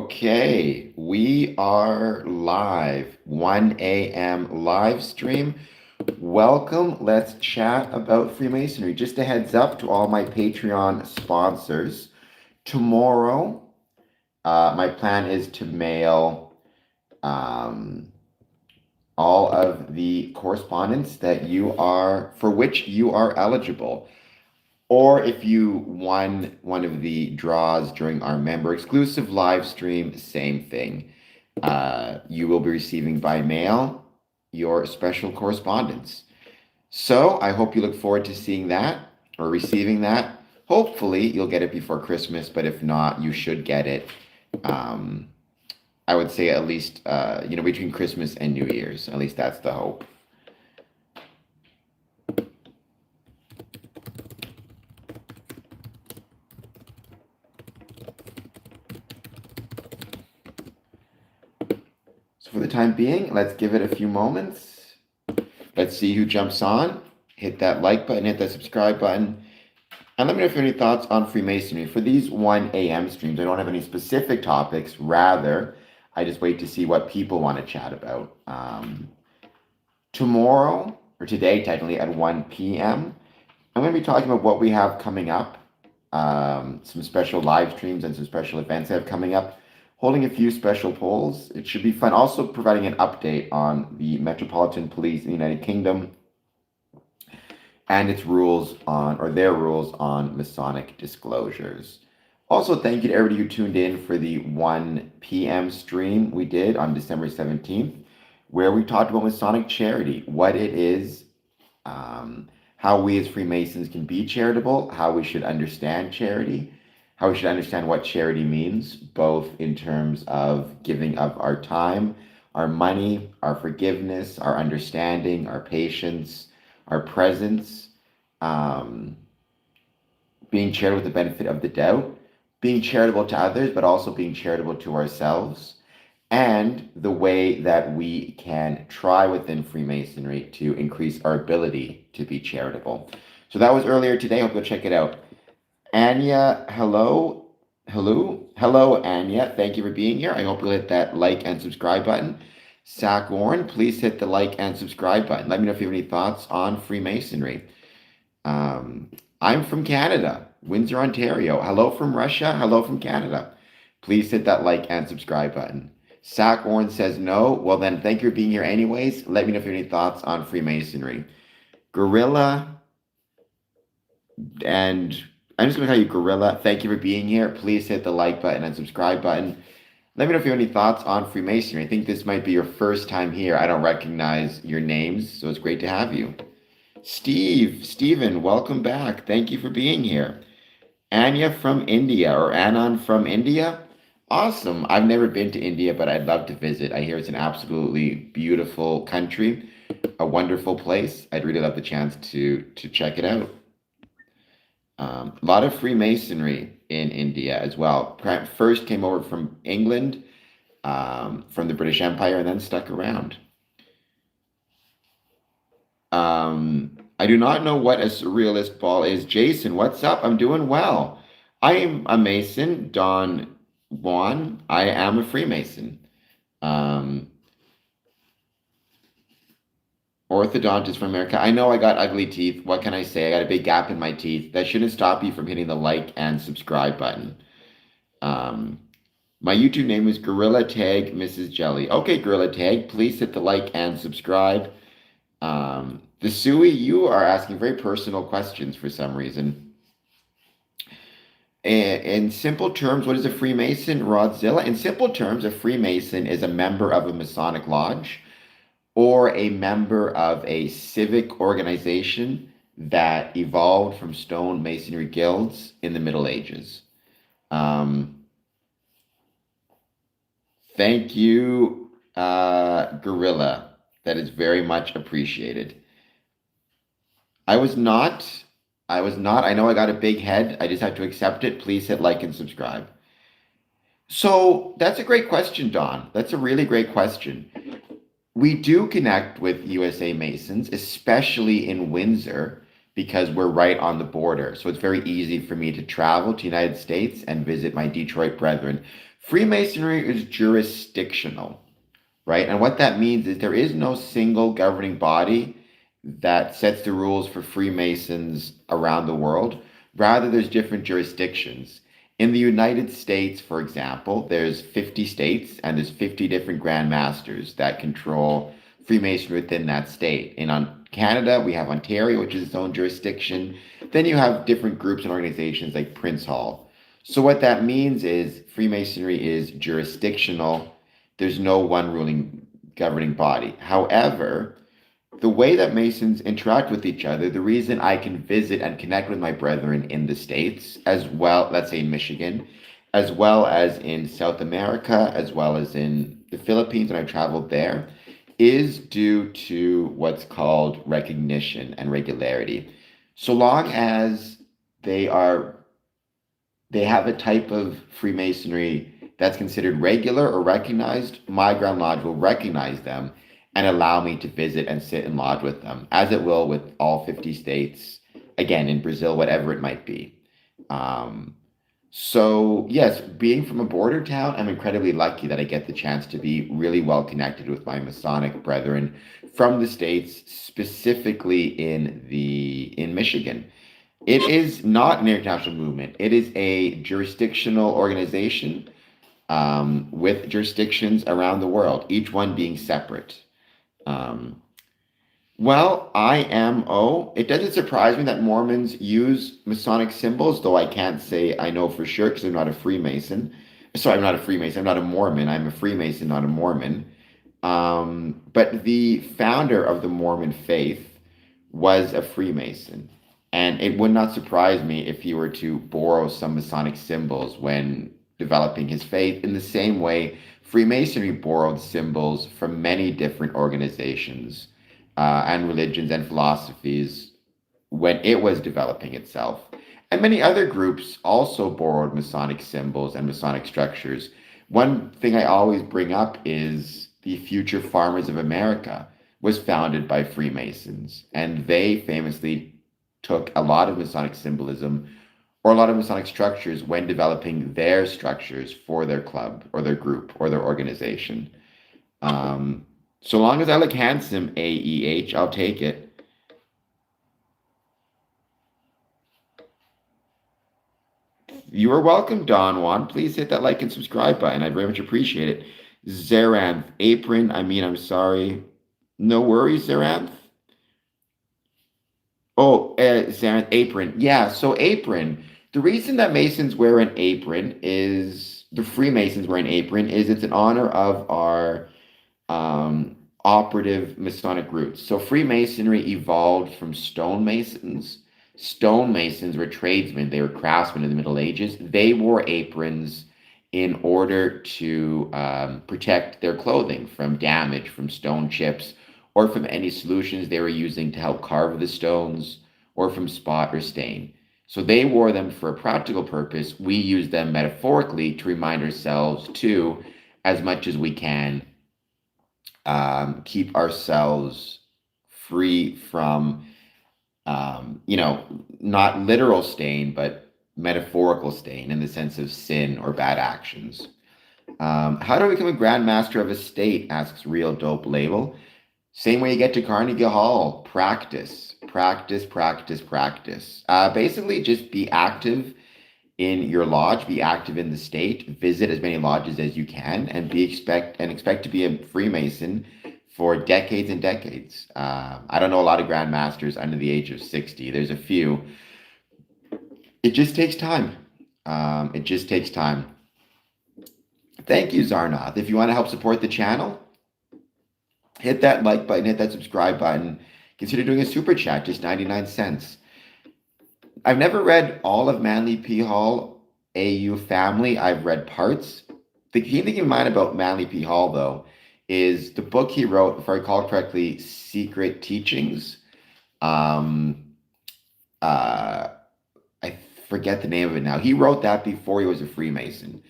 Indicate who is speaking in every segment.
Speaker 1: Okay, we are live, 1 a.m. live stream. Welcome. Let's chat about Freemasonry. Just a heads up to all my Patreon sponsors. Tomorrow, my plan is to mail um, all of the correspondence for which you are eligible. Or if you won one of the draws during our member exclusive live stream, same thing. You will be receiving by mail your special correspondence. So I hope you look forward to seeing that or receiving that. Hopefully you'll get it before Christmas, but if not, you should get it. I would say at least, between Christmas and New Year's. At least that's the hope. So for the time being, let's give it a few moments. Let's see who jumps on. Hit that like button, hit that subscribe button. And let me know if you have any thoughts on Freemasonry. For these 1 a.m. streams, I don't have any specific topics. Rather, I just wait to see what people want to chat about. Tomorrow, or today technically, at 1 p.m., I'm going to be talking about what we have coming up. Some special live streams and some special events I have coming up. Holding a few special polls. It should be fun. Also providing an update on the Metropolitan Police in the United Kingdom and their rules on Masonic disclosures. Also, thank you to everybody who tuned in for the 1 p.m. stream we did on December 17th, where we talked about Masonic charity, what it is, how we as Freemasons can be charitable, how we should understand charity, how we should understand what charity means, both in terms of giving of our time, our money, our forgiveness, our understanding, our patience, our presence, being charitable with the benefit of the doubt, being charitable to others, but also being charitable to ourselves, and the way that we can try within Freemasonry to increase our ability to be charitable. So that was earlier today. Hope you'll check it out. Anya, hello, Anya. Thank you for being here. I hope you'll hit that like and subscribe button. Zach Warren, please hit the like and subscribe button. Let me know if you have any thoughts on Freemasonry. I'm from Canada, Windsor, Ontario. Hello from Russia. Hello from Canada. Please hit that like and subscribe button. Zach Warren says no. Well, then, thank you for being here anyways. Let me know if you have any thoughts on Freemasonry. Gorilla, and I'm just going to call you Gorilla. Thank you for being here. Please hit the like button and subscribe button. Let me know if you have any thoughts on Freemasonry. I think this might be your first time here. I don't recognize your names, so it's great to have you. Steven, welcome back. Thank you for being here. Anya from India, or Anand from India. Awesome. I've never been to India, but I'd love to visit. I hear it's an absolutely beautiful country, a wonderful place. I'd really love the chance to check it out. A lot of Freemasonry in India as well. First came over from England, from the British Empire, and then stuck around. I do not know what a surrealist ball is. Jason, what's up? I'm doing well. I am a Mason, Don Juan. I am a Freemason. Orthodontist from America. I know I got ugly teeth. What can I say? I got a big gap in my teeth. That shouldn't stop you from hitting the like and subscribe button. My YouTube name is Gorilla Tag Mrs. Jelly. Okay, Gorilla Tag, please hit the like and subscribe. The Sui, you are asking very personal questions for some reason. In simple terms, what is a Freemason, Rodzilla? In simple terms, a Freemason is a member of a Masonic lodge or a member of a civic organization that evolved from stone masonry guilds in the Middle Ages. Thank you, Gorilla. That is very much appreciated. I was not. I know I got a big head. I just have to accept it. Please hit like and subscribe. So that's a great question, Don. That's a really great question. We do connect with USA Masons, especially in Windsor, because we're right on the border. So it's very easy for me to travel to the United States and visit my Detroit brethren. Freemasonry is jurisdictional, right? And what that means is there is no single governing body that sets the rules for Freemasons around the world. Rather, there's different jurisdictions. In the United States, for example, there's 50 states and there's 50 different Grand Masters that control Freemasonry within that state. In Canada, we have Ontario, which is its own jurisdiction. Then you have different groups and organizations like Prince Hall. So what that means is Freemasonry is jurisdictional. There's no one ruling governing body. However, the way that Masons interact with each other, the reason I can visit and connect with my brethren in the States, as well, let's say in Michigan, as well as in South America, as well as in the Philippines when I traveled there, is due to what's called recognition and regularity. So long as they are they have a type of Freemasonry that's considered regular or recognized, my Grand Lodge will recognize them and allow me to visit and sit in lodge with them, as it will with all 50 states, again, in Brazil, whatever it might be. Um, so, yes, being from a border town, I'm incredibly lucky that I get the chance to be really well connected with my Masonic brethren from the States, specifically in Michigan. It is not an international movement. It is a jurisdictional organization with jurisdictions around the world, each one being separate. Um, well, IMO, it doesn't surprise me that Mormons use Masonic symbols, though I can't say I know for sure because I'm not a Freemason. Sorry, I'm not a Freemason. I'm not a Mormon. I'm a Freemason, not a Mormon. But the founder of the Mormon faith was a Freemason. And it would not surprise me if he were to borrow some Masonic symbols when developing his faith, in the same way Freemasonry borrowed symbols from many different organizations and religions and philosophies when it was developing itself. And many other groups also borrowed Masonic symbols and Masonic structures. One thing I always bring up is the Future Farmers of America was founded by Freemasons, and they famously took a lot of Masonic symbolism or a lot of Masonic structures when developing their structures for their club or their group or their organization. So long as I look handsome, AEH, I'll take it. You are welcome, Don Juan. Please hit that like and subscribe button. I very much appreciate it. Zeranth, apron. I'm sorry. No worries, Zeranth. Oh, Zeranth, apron. Yeah, so apron. The reason that Masons wear an apron is the Freemasons wear an apron is it's in honor of our operative Masonic roots. So Freemasonry evolved from stonemasons. Stonemasons were tradesmen, they were craftsmen in the Middle Ages. They wore aprons in order to protect their clothing from damage from stone chips or from any solutions they were using to help carve the stones or from spot or stain. So they wore them for a practical purpose. We use them metaphorically to remind ourselves to, as much as we can, keep ourselves free from, not literal stain, but metaphorical stain in the sense of sin or bad actions. How do I become a Grand Master of a state? Asks Real Dope Label. Same way you get to Carnegie Hall. Practice, practice, practice, practice. Basically, just be active in your lodge, be active in the state, visit as many lodges as you can, and expect to be a Freemason for decades and decades. I don't know a lot of Grand Masters under the age of 60. There's a few. It just takes time. It just takes time. Thank you, Zarnath. If you want to help support the channel, hit that like button, hit that subscribe button. Consider doing a super chat, just 99 cents. I've never read all of Manly P. Hall, AU Family. I've read parts. The key thing in mind about Manly P. Hall, though, is the book he wrote, if I recall correctly, Secret Teachings. I forget the name of it now. He wrote that before he was a Freemason,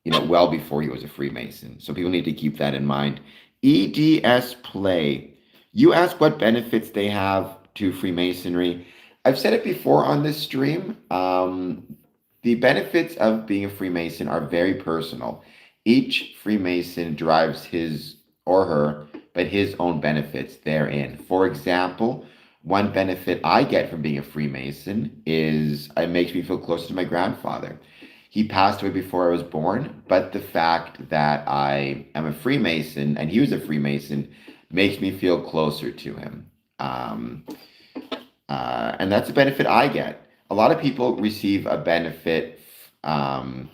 Speaker 1: well before he was a Freemason. So people need to keep that in mind. EDS Play. You ask what benefits they have to Freemasonry. I've said it before on this stream. The benefits of being a Freemason are very personal. Each Freemason derives his or her, but his own benefits therein. For example, one benefit I get from being a Freemason is it makes me feel closer to my grandfather. He passed away before I was born, but the fact that I am a Freemason and he was a Freemason makes me feel closer to him. Um, and that's a benefit I get. A lot of people receive a benefit. Um,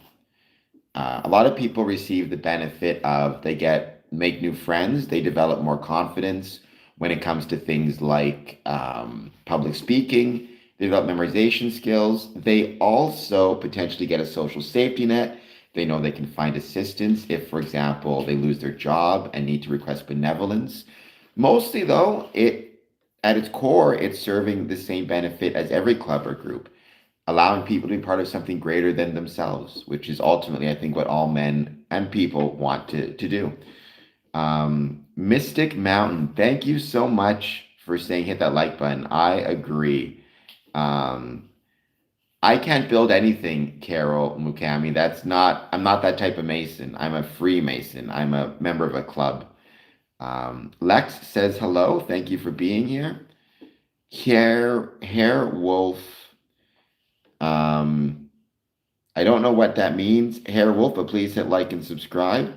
Speaker 1: a lot of people receive the benefit of they get make new friends. They develop more confidence when it comes to things like public speaking. They develop memorization skills. They also potentially get a social safety net. They know they can find assistance if, for example, they lose their job and need to request benevolence. Mostly, though, it at its core, it's serving the same benefit as every club or group, allowing people to be part of something greater than themselves, which is ultimately, I think, what all men and people want to do. Mystic Mountain, thank you so much for saying hit that like button. I agree. Um, I can't build anything, Carol Mukami. I'm not that type of Mason. I'm a Freemason. I'm a member of a club. Lex says hello. Thank you for being here. Hair Wolf. Um, I don't know what that means, Hair Wolf, but please hit like and subscribe.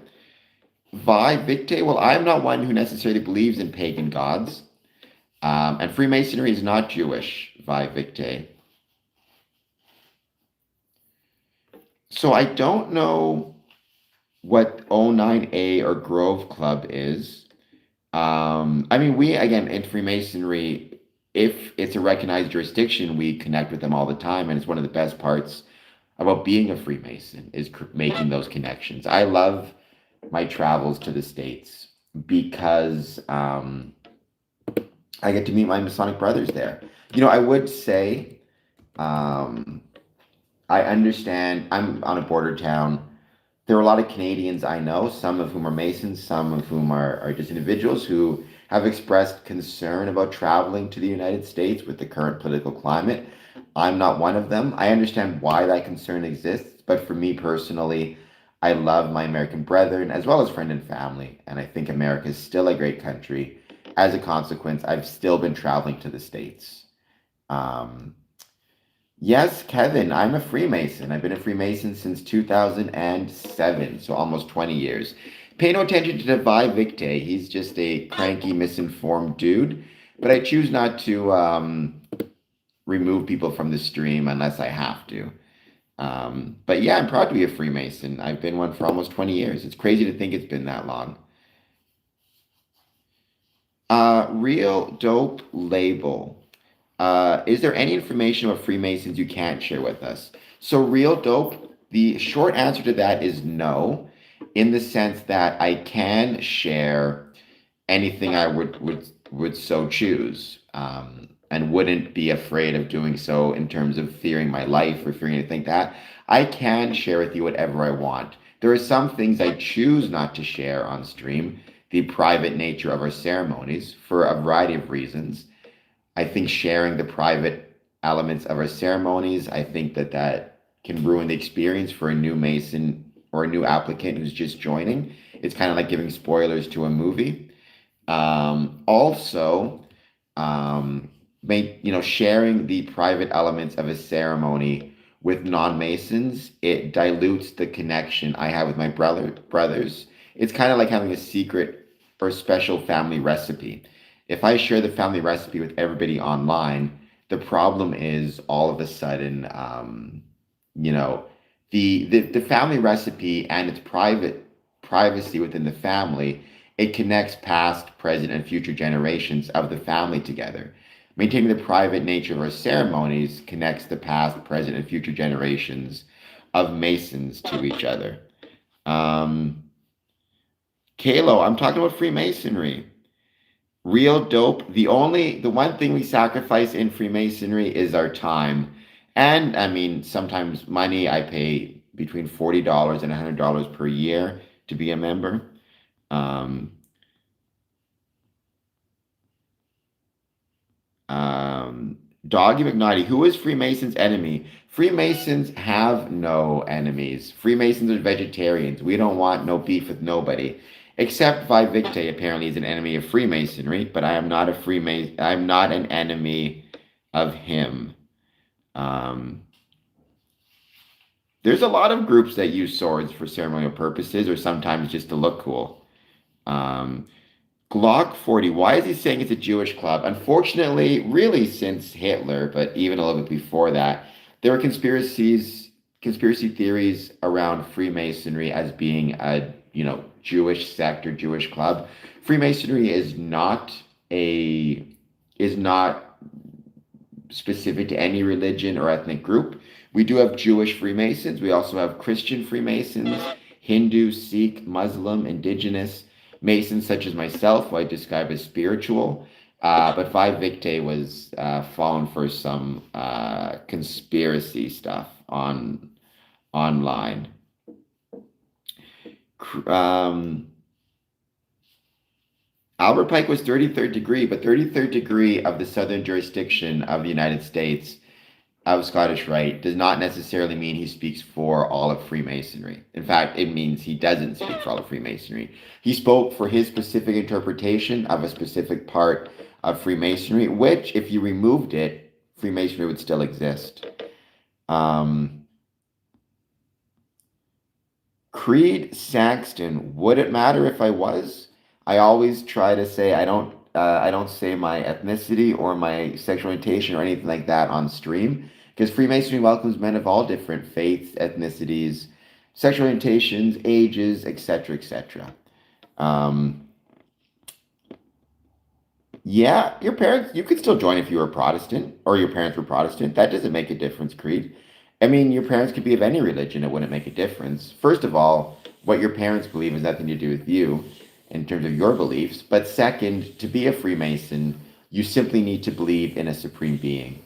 Speaker 1: Vi Victe. Well, I'm not one who necessarily believes in pagan gods. And Freemasonry is not Jewish, Vi Victe. So I don't know what O9A or Grove Club is. I mean, we, again, in Freemasonry, if it's a recognized jurisdiction, we connect with them all the time. And it's one of the best parts about being a Freemason is making those connections. I love my travels to the States because I get to meet my Masonic brothers there. I would say um, I understand I'm on a border town. There are a lot of Canadians I know, some of whom are Masons, some of whom are just individuals who have expressed concern about traveling to the United States with the current political climate. I'm not one of them. I understand why that concern exists, but for me personally, I love my American brethren as well as friend and family, and I think America is still a great country. As a consequence, I've still been traveling to the States. Um, Yes, Kevin, I'm a Freemason. I've been a Freemason since 2007, so almost 20 years. Pay no attention to Devi Victe. He's just a cranky, misinformed dude. But I choose not to remove people from the stream unless I have to. But yeah, I'm proud to be a Freemason. I've been one for almost 20 years. It's crazy to think it's been that long. Real dope label. Is there any information about Freemasons you can't share with us? So, real dope, the short answer to that is no, in the sense that I can share anything I would so choose, and wouldn't be afraid of doing so in terms of fearing my life or fearing anything like that. I can share with you whatever I want. There are some things I choose not to share on stream, the private nature of our ceremonies, for a variety of reasons. I think sharing the private elements of our ceremonies, I think that can ruin the experience for a new Mason or a new applicant who's just joining. It's kind of like giving spoilers to a movie. Also, sharing the private elements of a ceremony with non-Masons, it dilutes the connection I have with my brothers. It's kind of like having a secret or special family recipe. If I share the family recipe with everybody online, the problem is all of a sudden, you know, the family recipe and its privacy within the family, it connects past, present, and future generations of the family together. Maintaining the private nature of our ceremonies connects the past, present, and future generations of Masons to each other. Um, Kalo, I'm talking about Freemasonry. Real dope. The one thing we sacrifice in Freemasonry is our time. And I mean, sometimes money. I pay between $40 and $100 per year to be a member. Um, um, Doggy McNaughty, who is Freemason's enemy? Freemasons have no enemies. Freemasons are vegetarians. We don't want no beef with nobody. Except Vi Victe apparently is an enemy of Freemasonry, but I am not a Freemason. I'm not an enemy of him. Um, there's a lot of groups that use swords for ceremonial purposes or sometimes just to look cool. Um, Glock 40, why is he saying it's a Jewish club? Unfortunately, really since Hitler, but even a little bit before that, there were conspiracy theories around Freemasonry as being a, Jewish sect or Jewish club. Freemasonry is not specific to any religion or ethnic group. We do have Jewish Freemasons. We also have Christian Freemasons, Hindu, Sikh, Muslim, Indigenous Masons, such as myself, who I describe as spiritual. But Five Victe was fallen for some conspiracy stuff online. Um, Albert Pike was 33rd degree, but 33rd degree of the southern jurisdiction of the United States of Scottish Rite does not necessarily mean he speaks for all of Freemasonry. In fact, it means he doesn't speak for all of Freemasonry. He spoke for his specific interpretation of a specific part of Freemasonry, which, if you removed it, Freemasonry would still exist. Creed Saxton, would it matter if I was? I always try to say I don't say my ethnicity or my sexual orientation or anything like that on stream because Freemasonry welcomes men of all different faiths, ethnicities, sexual orientations, ages, etc., etc. Um, yeah, your parents, you could still join if you were Protestant or your parents were Protestant. That doesn't make a difference, Creed. I mean, your parents could be of any religion, it wouldn't make a difference. First of all, what your parents believe has nothing to do with you in terms of your beliefs. But second, to be a Freemason, you simply need to believe in a supreme being.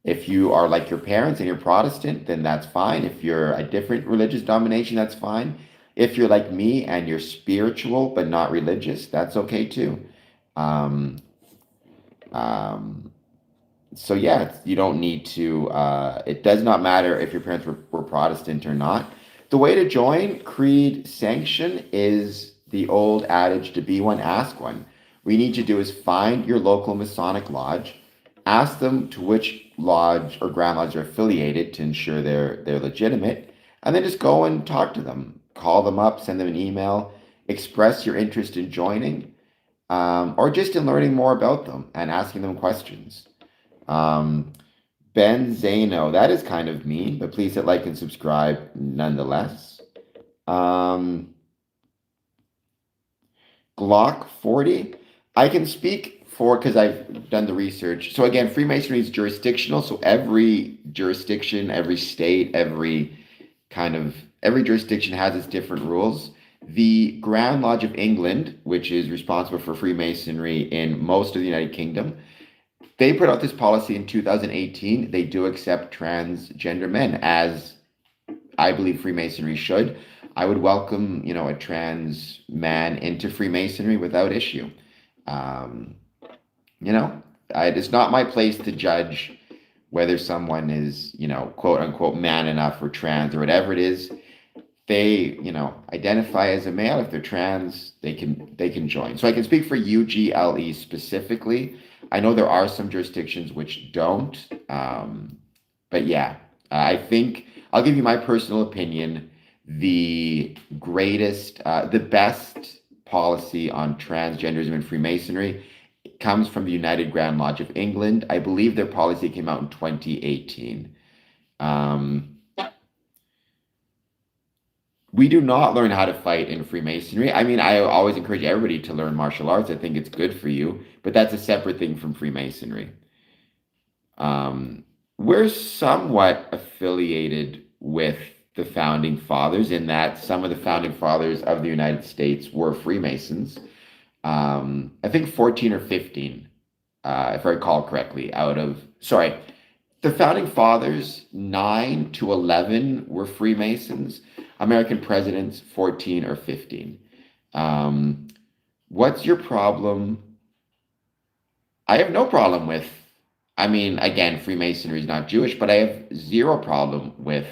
Speaker 1: If you are like your parents and you're Protestant, then that's fine. If you're a different religious domination, that's fine. If you're like me and you're spiritual but not religious, that's okay too. Um, um, so yeah, you don't need to. It does not matter if your parents were Protestant or not. The way to join Creed Sanction is the old adage: to be one, ask one. What you need to do is find your local Masonic lodge, ask them to which lodge or Grand Lodge are affiliated to ensure they're legitimate, and then just go and talk to them. Call them up, send them an email, express your interest in joining, or just in learning more about them and asking them questions. Um, Ben Zano, that is kind of mean, but please hit like and subscribe nonetheless. Um, Glock 40, I can speak for because I've done the research. So again, Freemasonry is jurisdictional. So every jurisdiction, every state, every jurisdiction has its different rules. The Grand Lodge of England, which is responsible for Freemasonry in most of the United Kingdom, they put out this policy in 2018. They do accept transgender men, as I believe Freemasonry should. I would welcome, a trans man into Freemasonry without issue. Um, you know, it's not my place to judge whether someone is, quote unquote, man enough or trans or whatever it is. They, identify as a male. If they're trans, they can join. So I can speak for UGLE specifically. I know there are some jurisdictions which don't, but yeah, I think I'll give you my personal opinion. The best policy on transgenderism and Freemasonry comes from the United Grand Lodge of England. I believe their policy came out in 2018. We do not learn how to fight in Freemasonry. I mean, I always encourage everybody to learn martial arts. I think it's good for you, but that's a separate thing from Freemasonry. Um, we're somewhat affiliated with the founding fathers in that some of the founding fathers of the United States were Freemasons. I think 14 or 15, if I recall correctly, sorry, the founding fathers, 9 to 11 were Freemasons. American presidents, 14 or 15. What's your problem? I have no problem with I mean, again, Freemasonry is not Jewish, but I have zero problem with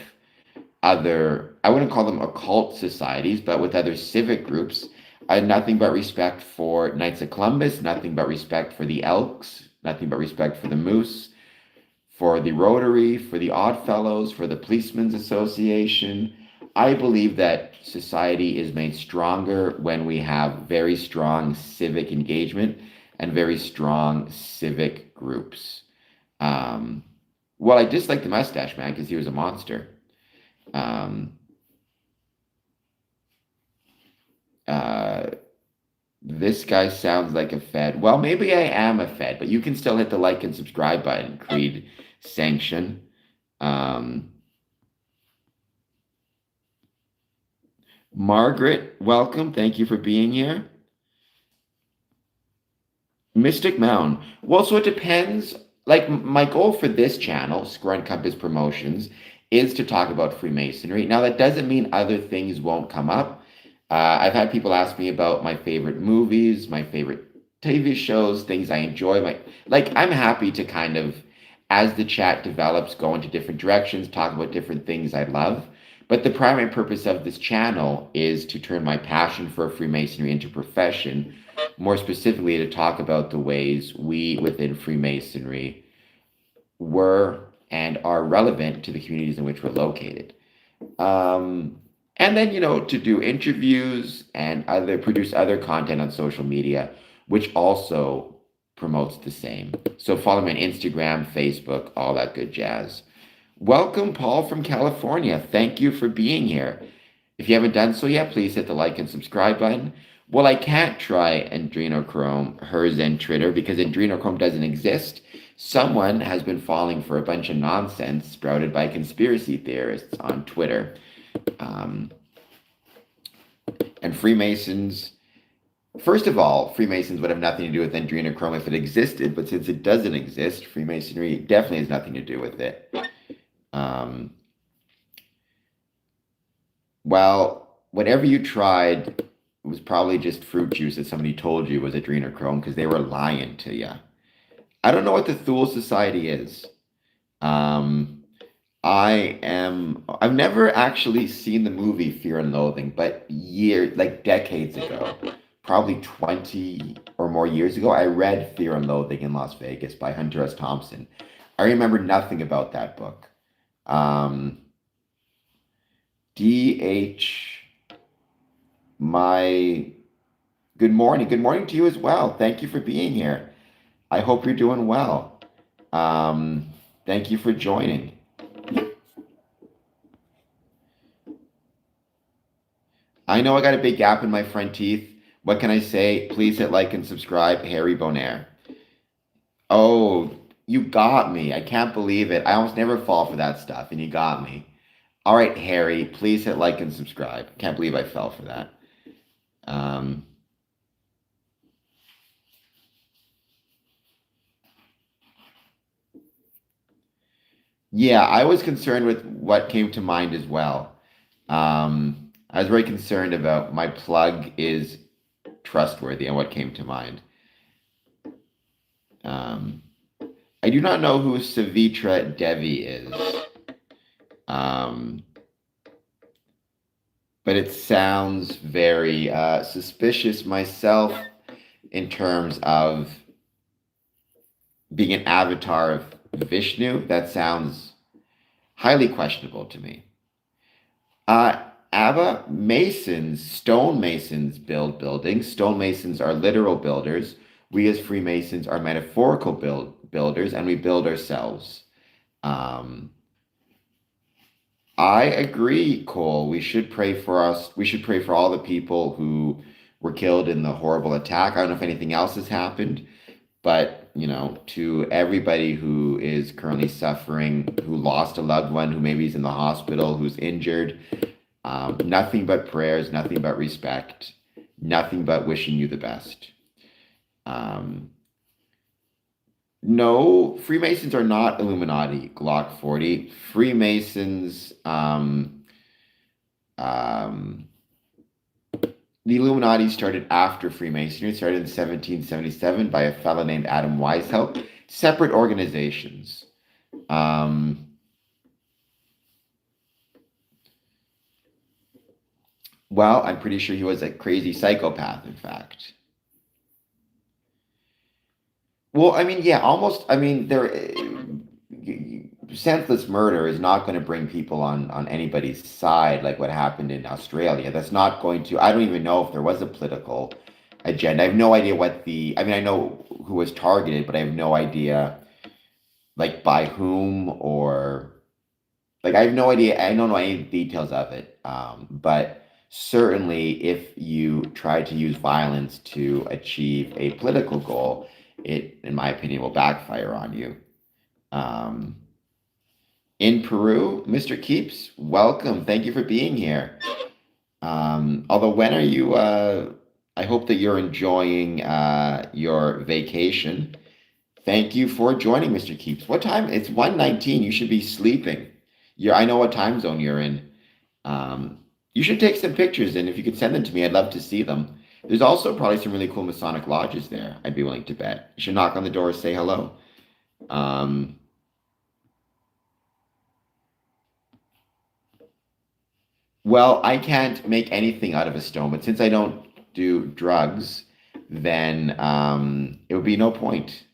Speaker 1: other, I wouldn't call them occult societies, but with other civic groups. I had nothing but respect for Knights of Columbus, nothing but respect for the Elks, nothing but respect for the Moose, for the Rotary, for the Odd Fellows, for the Policemen's Association. I believe that society is made stronger when we have very strong civic engagement and very strong civic groups. Um, well, I dislike the mustache man because he was a monster. Um, uh, this guy sounds like a Fed. Well, maybe I am a Fed, but you can still hit the like and subscribe button, Creed Sanction. Um, Margaret, welcome. Thank you for being here. Mystic Mound. Well, so it depends. Like my goal for this channel, Square and Compass Promotions, is to talk about Freemasonry. Now, that doesn't mean other things won't come up. I've had people ask me about my favorite movies, my favorite TV shows, things I enjoy. I'm happy to kind of, as the chat develops, go into different directions, talk about different things I love. But the primary purpose of this channel is to turn my passion for Freemasonry into profession, more specifically to talk about the ways we within Freemasonry were and are relevant to the communities in which we're located. And then, to do interviews and produce other content on social media, which also promotes the same. So follow me on Instagram, Facebook, all that good jazz. Welcome, Paul from California. Thank you for being here. If you haven't done so yet, please hit the like and subscribe button. Well, I can't try Adrenochrome, hers and Tritter, because Adrenochrome doesn't exist. Someone has been falling for a bunch of nonsense sprouted by conspiracy theorists on Twitter. And Freemasons, first of all, Freemasons would have nothing to do with Adrenochrome if it existed, but since it doesn't exist, Freemasonry definitely has nothing to do with it. Well, whatever you tried, it was probably just fruit juice that somebody told you was adrenochrome because they were lying to you. I don't know what the Thule Society is. I've never actually seen the movie Fear and Loathing, but decades ago, probably 20 or more years ago, I read Fear and Loathing in Las Vegas by Hunter S. Thompson. I remember nothing about that book. DH, good morning. Good morning to you as well. Thank you for being here. I hope you're doing well. Thank you for joining. I know I got a big gap in my front teeth. What can I say? Please hit like and subscribe, Harry Bonaire. Oh, you got me. I can't believe it. I almost never fall for that stuff, and you got me. All right, Harry, please hit like and subscribe. Can't believe I fell for that. Yeah, I was concerned with what came to mind as well. I was very concerned about my plug is trustworthy and what came to mind. I do not know who Savitra Devi is. But it sounds very suspicious myself in terms of being an avatar of Vishnu. That sounds highly questionable to me. Abba, stonemasons build buildings. Stonemasons are literal builders. We as Freemasons are metaphorical builders, and we build ourselves. I agree, Cole. We should pray for us. We should pray for all the people who were killed in the horrible attack. I don't know if anything else has happened, but to everybody who is currently suffering, who lost a loved one, who maybe is in the hospital, who's injured, nothing but prayers, nothing but respect, nothing but wishing you the best. No, Freemasons are not Illuminati, Glock 40. Freemasons, the Illuminati started after Freemasonry. It started in 1777 by a fellow named Adam Weishaupt. separate organizations. Um, well, I'm pretty sure he was a crazy psychopath, in fact. Well, I mean, yeah, almost. I mean, senseless murder is not going to bring people on anybody's side like what happened in Australia. That's not going to. I don't even know if there was a political agenda. I have no idea what the. I mean, I know who was targeted, but I have no idea like by whom or like I have no idea. I don't know any details of it. But certainly, if you try to use violence to achieve a political goal, it, in my opinion, will backfire on you. Um, in Peru, Mr. Keeps, welcome. Thank you for being here. Although, when are you? I hope that you're enjoying your vacation. Thank you for joining, Mr. Keeps. What time? It's 1:19. You should be sleeping. I know what time zone you're in. Um, you should take some pictures, and if you could send them to me, I'd love to see them. There's also probably some really cool Masonic lodges there. I'd be willing to bet. You should knock on the door, say hello. Um, well, I can't make anything out of a stone, but since I don't do drugs, then it would be no point.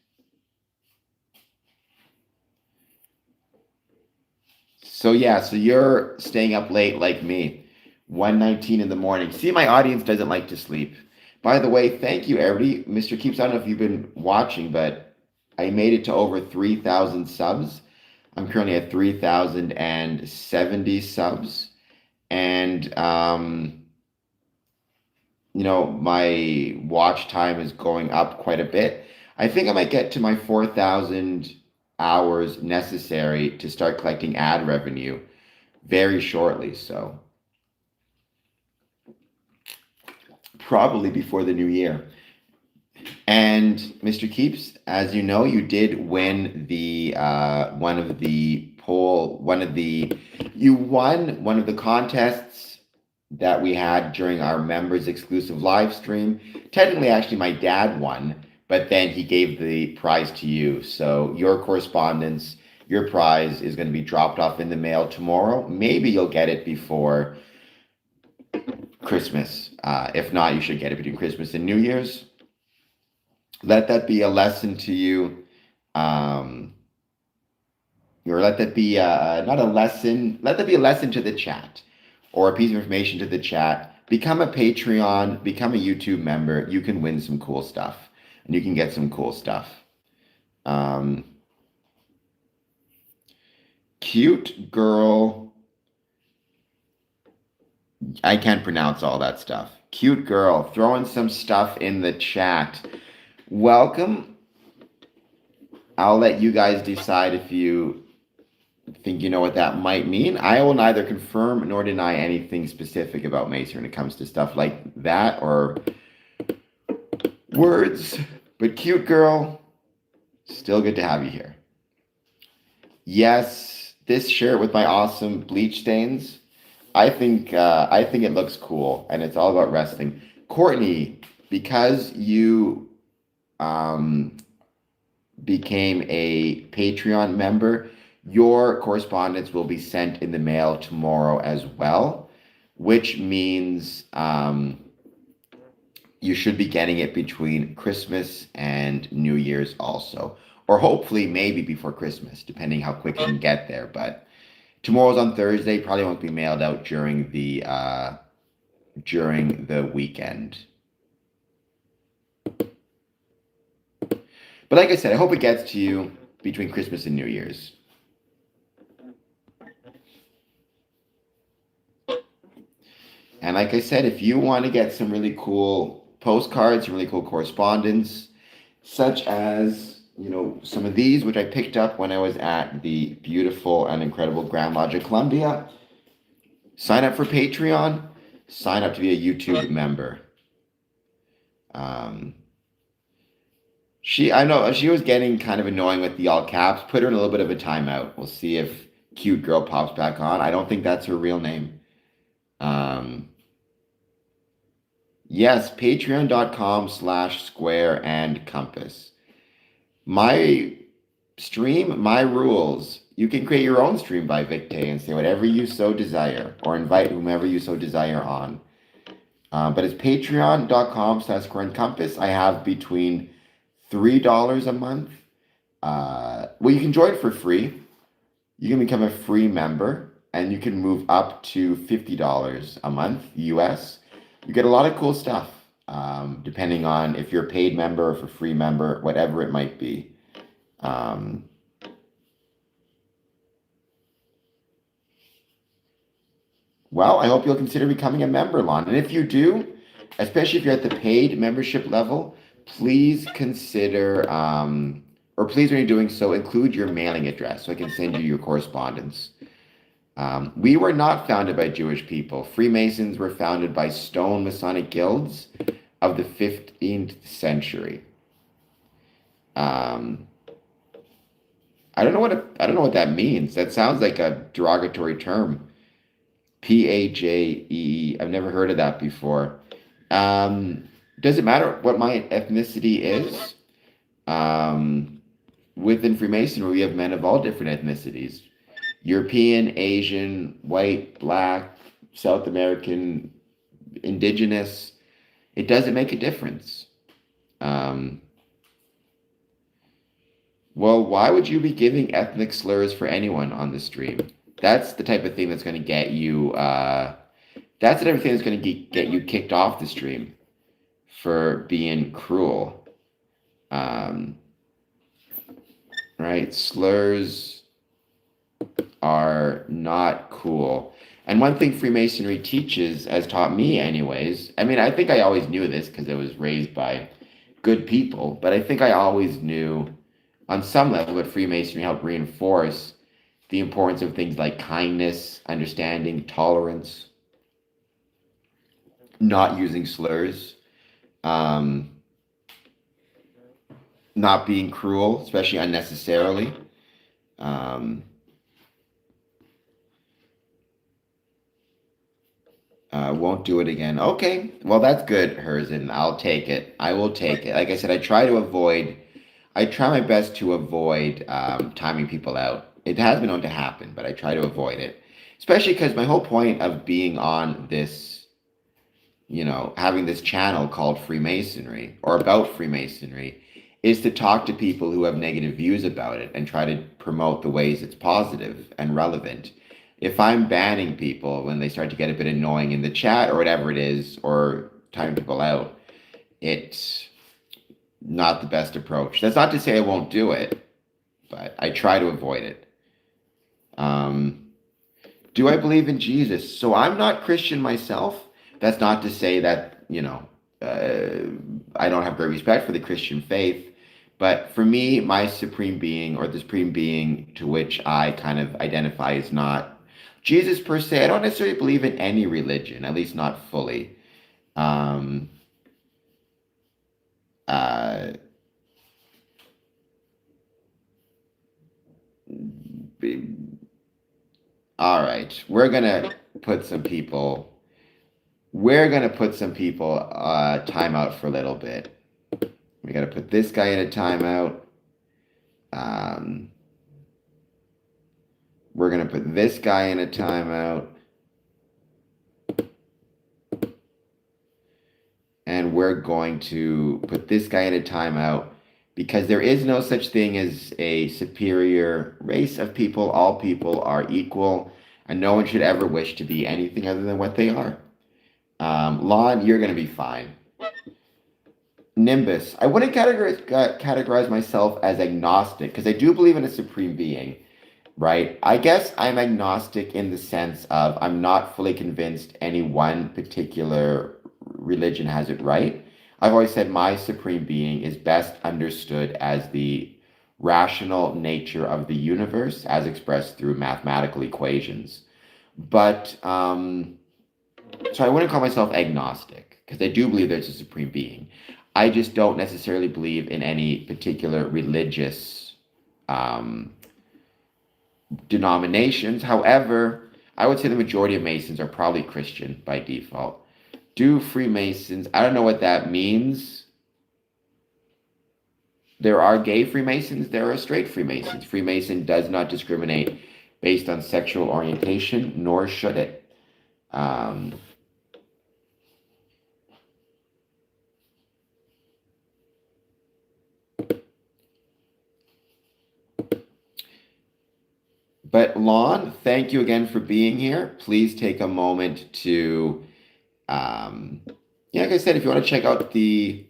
Speaker 1: So yeah, so you're staying up late like me. 1:19 in the morning. See, my audience doesn't like to sleep. By the way, thank you, everybody. Mr. Keeps, I don't know if you've been watching, but I made it to over 3,000 subs. I'm currently at 3,070 subs. And my watch time is going up quite a bit. I think I might get to my 4,000 hours necessary to start collecting ad revenue very shortly. So probably before the new year. And Mr. Keeps, as you know, you did win the you won one of the contests that we had during our members exclusive live stream. Technically, actually, my dad won, but then he gave the prize to you. So your correspondence, your prize is going to be dropped off in the mail tomorrow. Maybe you'll get it before Christmas. If not, you should get it between Christmas and New Year's. Let that be a lesson to you. Or let that be not a lesson. Let that be a lesson to the chat or a piece of information to the chat. Become a Patreon, become a YouTube member. You can win some cool stuff and you can get some cool stuff. Cute girl. I can't pronounce all that stuff. Cute girl, throwing some stuff in the chat. Welcome. I'll let you guys decide if you think you know what that might mean. I will neither confirm nor deny anything specific about Masonry when it comes to stuff like that or words. But cute girl, still good to have you here. Yes, this shirt with my awesome bleach stains. I think it looks cool, and it's all about wrestling. Courtney, because you became a Patreon member, your correspondence will be sent in the mail tomorrow as well, which means you should be getting it between Christmas and New Year's also, or hopefully maybe before Christmas, depending how quick you can get there. But tomorrow's on Thursday, probably won't be mailed out during the weekend. But like I said, I hope it gets to you between Christmas and New Year's. And like I said, if you want to get some really cool postcards, some really cool correspondence, such as, some of these, which I picked up when I was at the beautiful and incredible Grand Lodge of Columbia, sign up for Patreon, sign up to be a YouTube member. I know she was getting kind of annoying with the all caps. Put her in a little bit of a timeout. We'll see if cute girl pops back on. I don't think that's her real name. Yes, patreon.com/square and compass. My Stream my rules. You can create your own stream by Victe and say whatever you so desire, or invite whomever you so desire on. But it's patreon.com/Compass. I have between $3 a month. Well, you can join for free. You can become a free member, and you can move up to $50 a month US. You get a lot of cool stuff, depending on if you're a paid member or if a free member, whatever it might be. Well, I hope you'll consider becoming a member, Lon. And if you do, especially if you're at the paid membership level, please consider, or please, when you're doing so, include your mailing address so I can send you your correspondence. We were not founded by Jewish people. Freemasons were founded by stone Masonic guilds of the 15th century. I don't know what that means. That sounds like a derogatory term. Pajee. I've never heard of that before. Does it matter what my ethnicity is? Within Freemasonry, we have men of all different ethnicities. European, Asian, white, black, South American, indigenous. It doesn't make a difference. Well, why would you be giving ethnic slurs for anyone on the stream? That's the type of thing that's going to get you, that's the type of thing that's going to get you kicked off the stream for being cruel. Right? Slurs are not cool. And one thing Freemasonry teaches, has taught me anyways, I mean, I think I always knew this because I was raised by good people, but I think I always knew on some level that Freemasonry helped reinforce the importance of things like kindness, understanding, tolerance, not using slurs, not being cruel, especially unnecessarily. Won't do it again. Okay, well, that's good, Herzen. I'll take it. I will take it. Like I said, I try my best to avoid timing people out. It has been known to happen, but I try to avoid it. Especially because my whole point of being on this, having this channel called Freemasonry or about Freemasonry is to talk to people who have negative views about it and try to promote the ways it's positive and relevant. If I'm banning people when they start to get a bit annoying in the chat or whatever it is, or timing people out, it's not the best approach. That's not to say I won't do it, but I try to avoid it. Do I believe in Jesus? So I'm not Christian myself. That's not to say that, I don't have great respect for the Christian faith. But for me, my supreme being, or the supreme being to which I kind of identify, is not Jesus per se. I don't necessarily believe in any religion, at least not fully. All right, we're gonna put some people. Timeout for a little bit. We gotta put this guy in a timeout. We're gonna put this guy in a timeout. And we're going to put this guy in a timeout because there is no such thing as a superior race of people. All people are equal, and no one should ever wish to be anything other than what they are. Lon, you're going to be fine. Nimbus, I wouldn't categorize myself as agnostic because I do believe in a supreme being, right? I guess I'm agnostic in the sense of I'm not fully convinced any one particular religion has it right. I've always said my supreme being is best understood as the rational nature of the universe as expressed through mathematical equations. But, so I wouldn't call myself agnostic because I do believe there's a supreme being. I just don't necessarily believe in any particular religious denominations. However, I would say the majority of Masons are probably Christian by default. Do Freemasons, I don't know what that means. There are gay Freemasons, there are straight Freemasons. Freemason does not discriminate based on sexual orientation, nor should it. Um, but Lon, thank you again for being here. Please take a moment to, yeah, like I said, if you want to check out the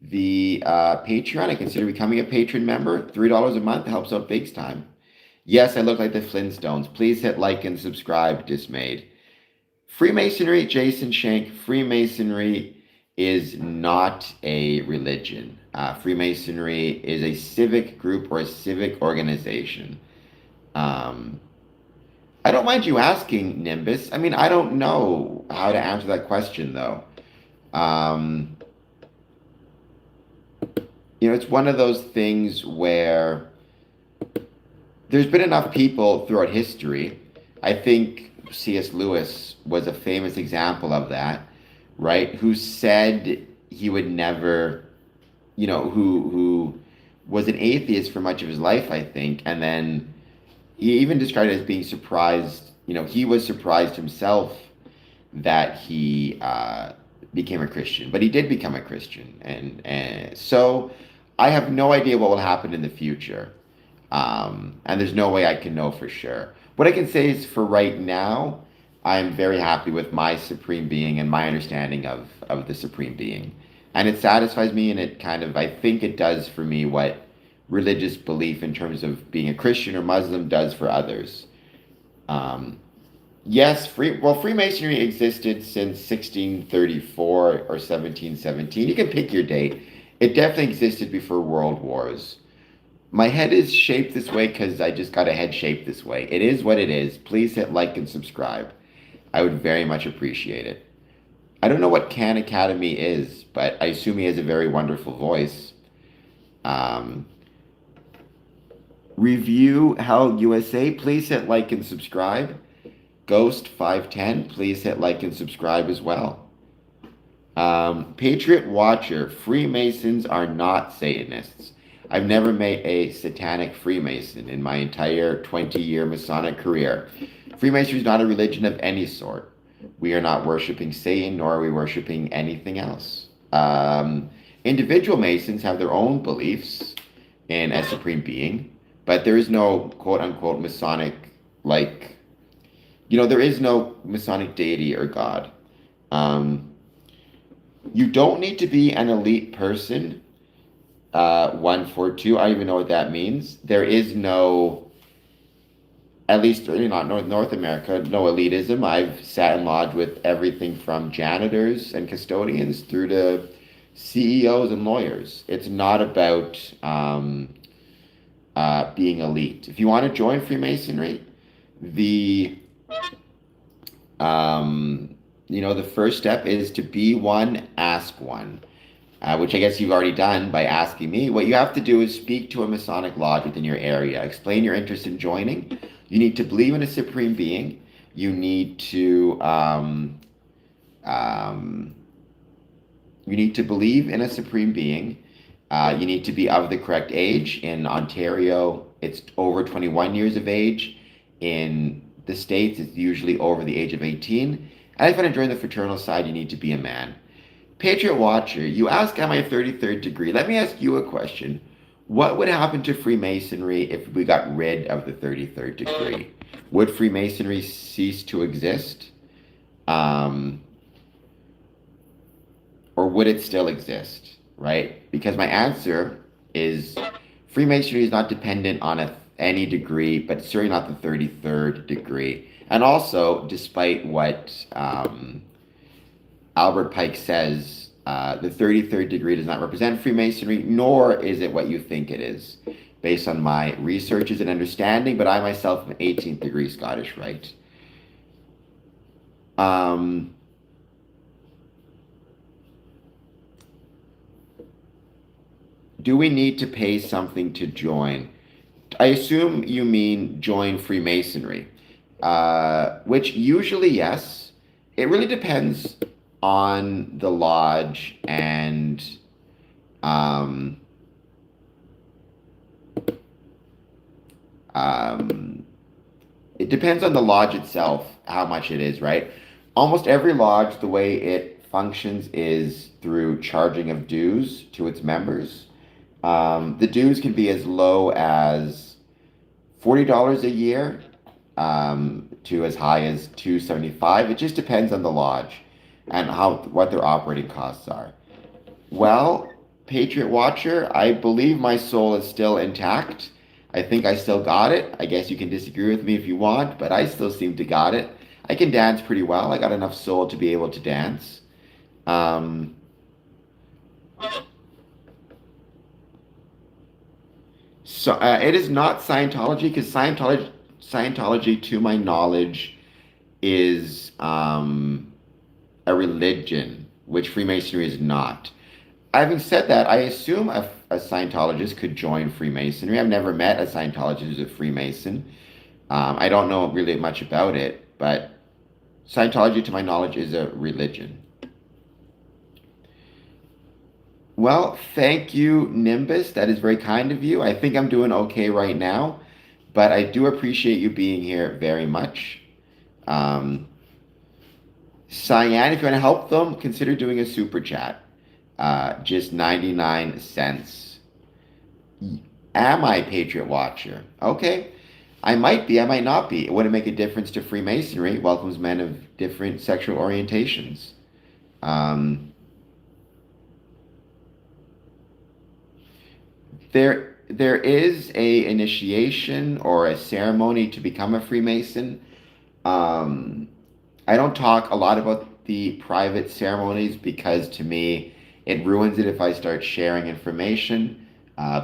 Speaker 1: Patreon, I consider becoming a patron member. $3 a month helps out big time. Yes, I look like the Flintstones. Please hit like and subscribe, Dismayed. Freemasonry, Jason Shank, Freemasonry is not a religion. Freemasonry is a civic group or a civic organization. Um, I don't mind you asking, Nimbus. I mean, I don't know how to answer that question, though. Um, it's one of those things where there's been enough people throughout history. I think C.S. Lewis was a famous example of that, right? Who said he would never, who was an atheist for much of his life, I think, and then he even described it as being surprised. He was surprised himself that he became a Christian, but he did become a Christian, and so I have no idea what will happen in the future. And there's no way I can know for sure. What I can say is for right now, I'm very happy with my supreme being and my understanding of the supreme being. And it satisfies me, and it kind of, I think it does for me what religious belief in terms of being a Christian or Muslim does for others. Yes, Freemasonry existed since 1634 or 1717. You can pick your date. It definitely existed before World Wars. My head is shaped this way because I just got a head shaped this way. It is what it is. Please hit like and subscribe. I would very much appreciate it. I don't know what Khan Academy is, but I assume he has a very wonderful voice. Review Hell USA. Please hit like and subscribe. Ghost 510. Please hit like and subscribe as well. Patriot Watcher. Freemasons are not Satanists. I've never met a satanic Freemason in my entire 20-year Masonic career. Freemasonry is not a religion of any sort. We are not worshiping Satan, nor are we worshiping anything else. Individual Masons have their own beliefs in a supreme being, but there is no quote-unquote Masonic, there is no Masonic deity or God. You don't need to be an elite person. 142. I don't even know what that means. There is no, at least not North America, no elitism. I've sat in lodge with everything from janitors and custodians through to CEOs and lawyers. It's not about being elite. If you want to join Freemasonry, the first step is to be one, ask one. Which I guess you've already done by asking me. What you have to do is speak to a Masonic lodge within your area. Explain your interest in joining. You need to believe in a supreme being. You need to believe in a supreme being. You need to be of the correct age. In Ontario, it's over 21 years of age. In the States, it's usually over the age of 18. And if you want to join the fraternal side, you need to be a man. Patriot Watcher, you ask, am I a 33rd degree? Let me ask you a question. What would happen to Freemasonry if we got rid of the 33rd degree? Would Freemasonry cease to exist? Or would it still exist, right? Because my answer is Freemasonry is not dependent on any degree, but certainly not the 33rd degree. And also, despite what Albert Pike says, the 33rd degree does not represent Freemasonry, nor is it what you think it is, based on my researches and understanding, but I myself am 18th degree Scottish Rite. Do we need to pay something to join? I assume you mean join Freemasonry, which usually yes. It really depends on the lodge and Um, it depends on the lodge itself, how much it is, right? Almost every lodge, the way it functions is through charging of dues to its members. The dues can be as low as $40 a year to as high as 275. It just depends on the lodge and how what their operating costs are. Well, Patriot Watcher, I believe my soul is still intact. I think I still got it. I guess you can disagree with me if you want, but I still seem to got it. I can dance pretty well. I got enough soul to be able to dance. Um, so it is not Scientology because Scientology, to my knowledge, is a religion, which Freemasonry is not. Having said that, I assume a Scientologist could join Freemasonry. I've never met a Scientologist who's a Freemason. I don't know really much about it, but Scientology, to my knowledge, is a religion. Well, thank you, Nimbus. That is very kind of you. I think I'm doing okay right now, but I do appreciate you being here very much. Um, Cyan, if you want to help them, consider doing a super chat. Just 99 cents. Am I Patriot Watcher? Okay. I might be, I might not be. It wouldn't make a difference to Freemasonry. Welcomes men of different sexual orientations. Um, there is a initiation or a ceremony to become a Freemason. Um, I don't talk a lot about the private ceremonies because to me it ruins it if I start sharing information,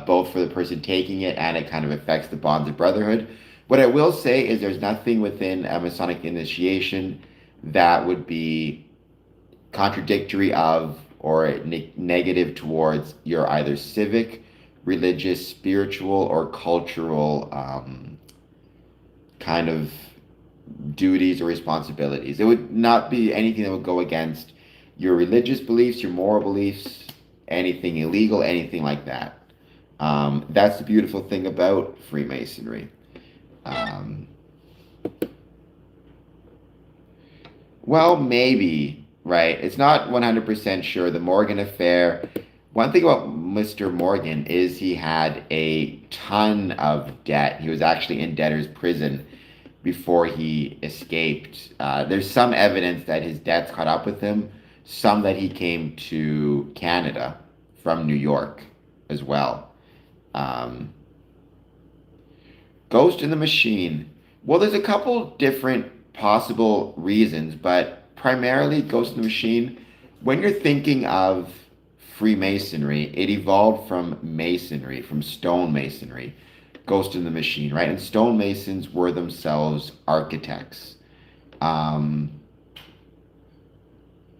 Speaker 1: both for the person taking it and it kind of affects the bonds of brotherhood. What I will say is there's nothing within a Masonic initiation that would be contradictory of or negative towards your either civic, religious, spiritual, or cultural kind of duties or responsibilities. It would not be anything that would go against your religious beliefs, your moral beliefs, anything illegal, anything like that. That's the beautiful thing about Freemasonry. Um, well, maybe, right? It's not 100% sure. The Morgan affair. One thing about Mr. Morgan is he had a ton of debt. He was actually in debtor's prison before he escaped. There's some evidence that his debts caught up with him, some that he came to Canada from New York as well. Um, Ghost in the Machine. Well, there's a couple different possible reasons, but primarily Ghost in the Machine, when you're thinking of Freemasonry, it evolved from masonry, from stone masonry. Ghost in the Machine, right? And stonemasons were themselves architects. Um,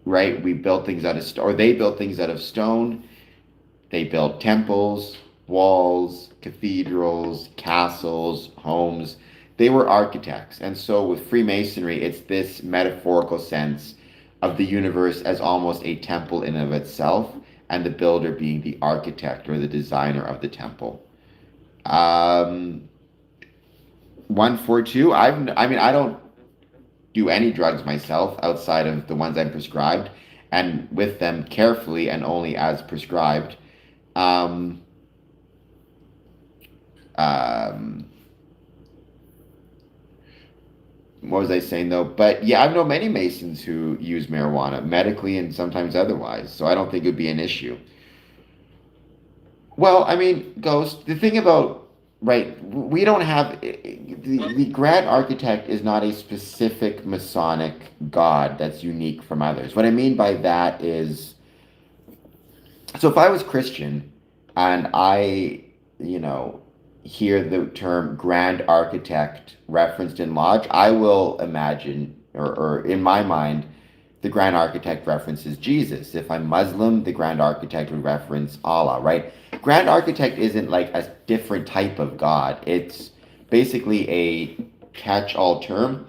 Speaker 1: right? We built things out of stone, or they built things out of stone. They built temples, walls, cathedrals, castles, homes. They were architects. And so with Freemasonry, it's this metaphorical sense of the universe as almost a temple in and of itself, and the builder being the architect or the designer of the temple. Um, 142. I mean, I don't do any drugs myself outside of the ones I'm prescribed, and with them carefully and only as prescribed. Um, um, what was I saying though? But yeah, I've known many Masons who use marijuana medically and sometimes otherwise, so I don't think it would be an issue. Well, I mean, Ghost, the thing about, right, we don't have, the Grand Architect is not a specific Masonic god that's unique from others. What I mean by that is, so if I was Christian and I, you know, hear the term Grand Architect referenced in Lodge, I will imagine, or in my mind, the Grand Architect references Jesus. If I'm Muslim, the Grand Architect would reference Allah, right? Grand Architect isn't like a different type of God. It's basically a catch-all term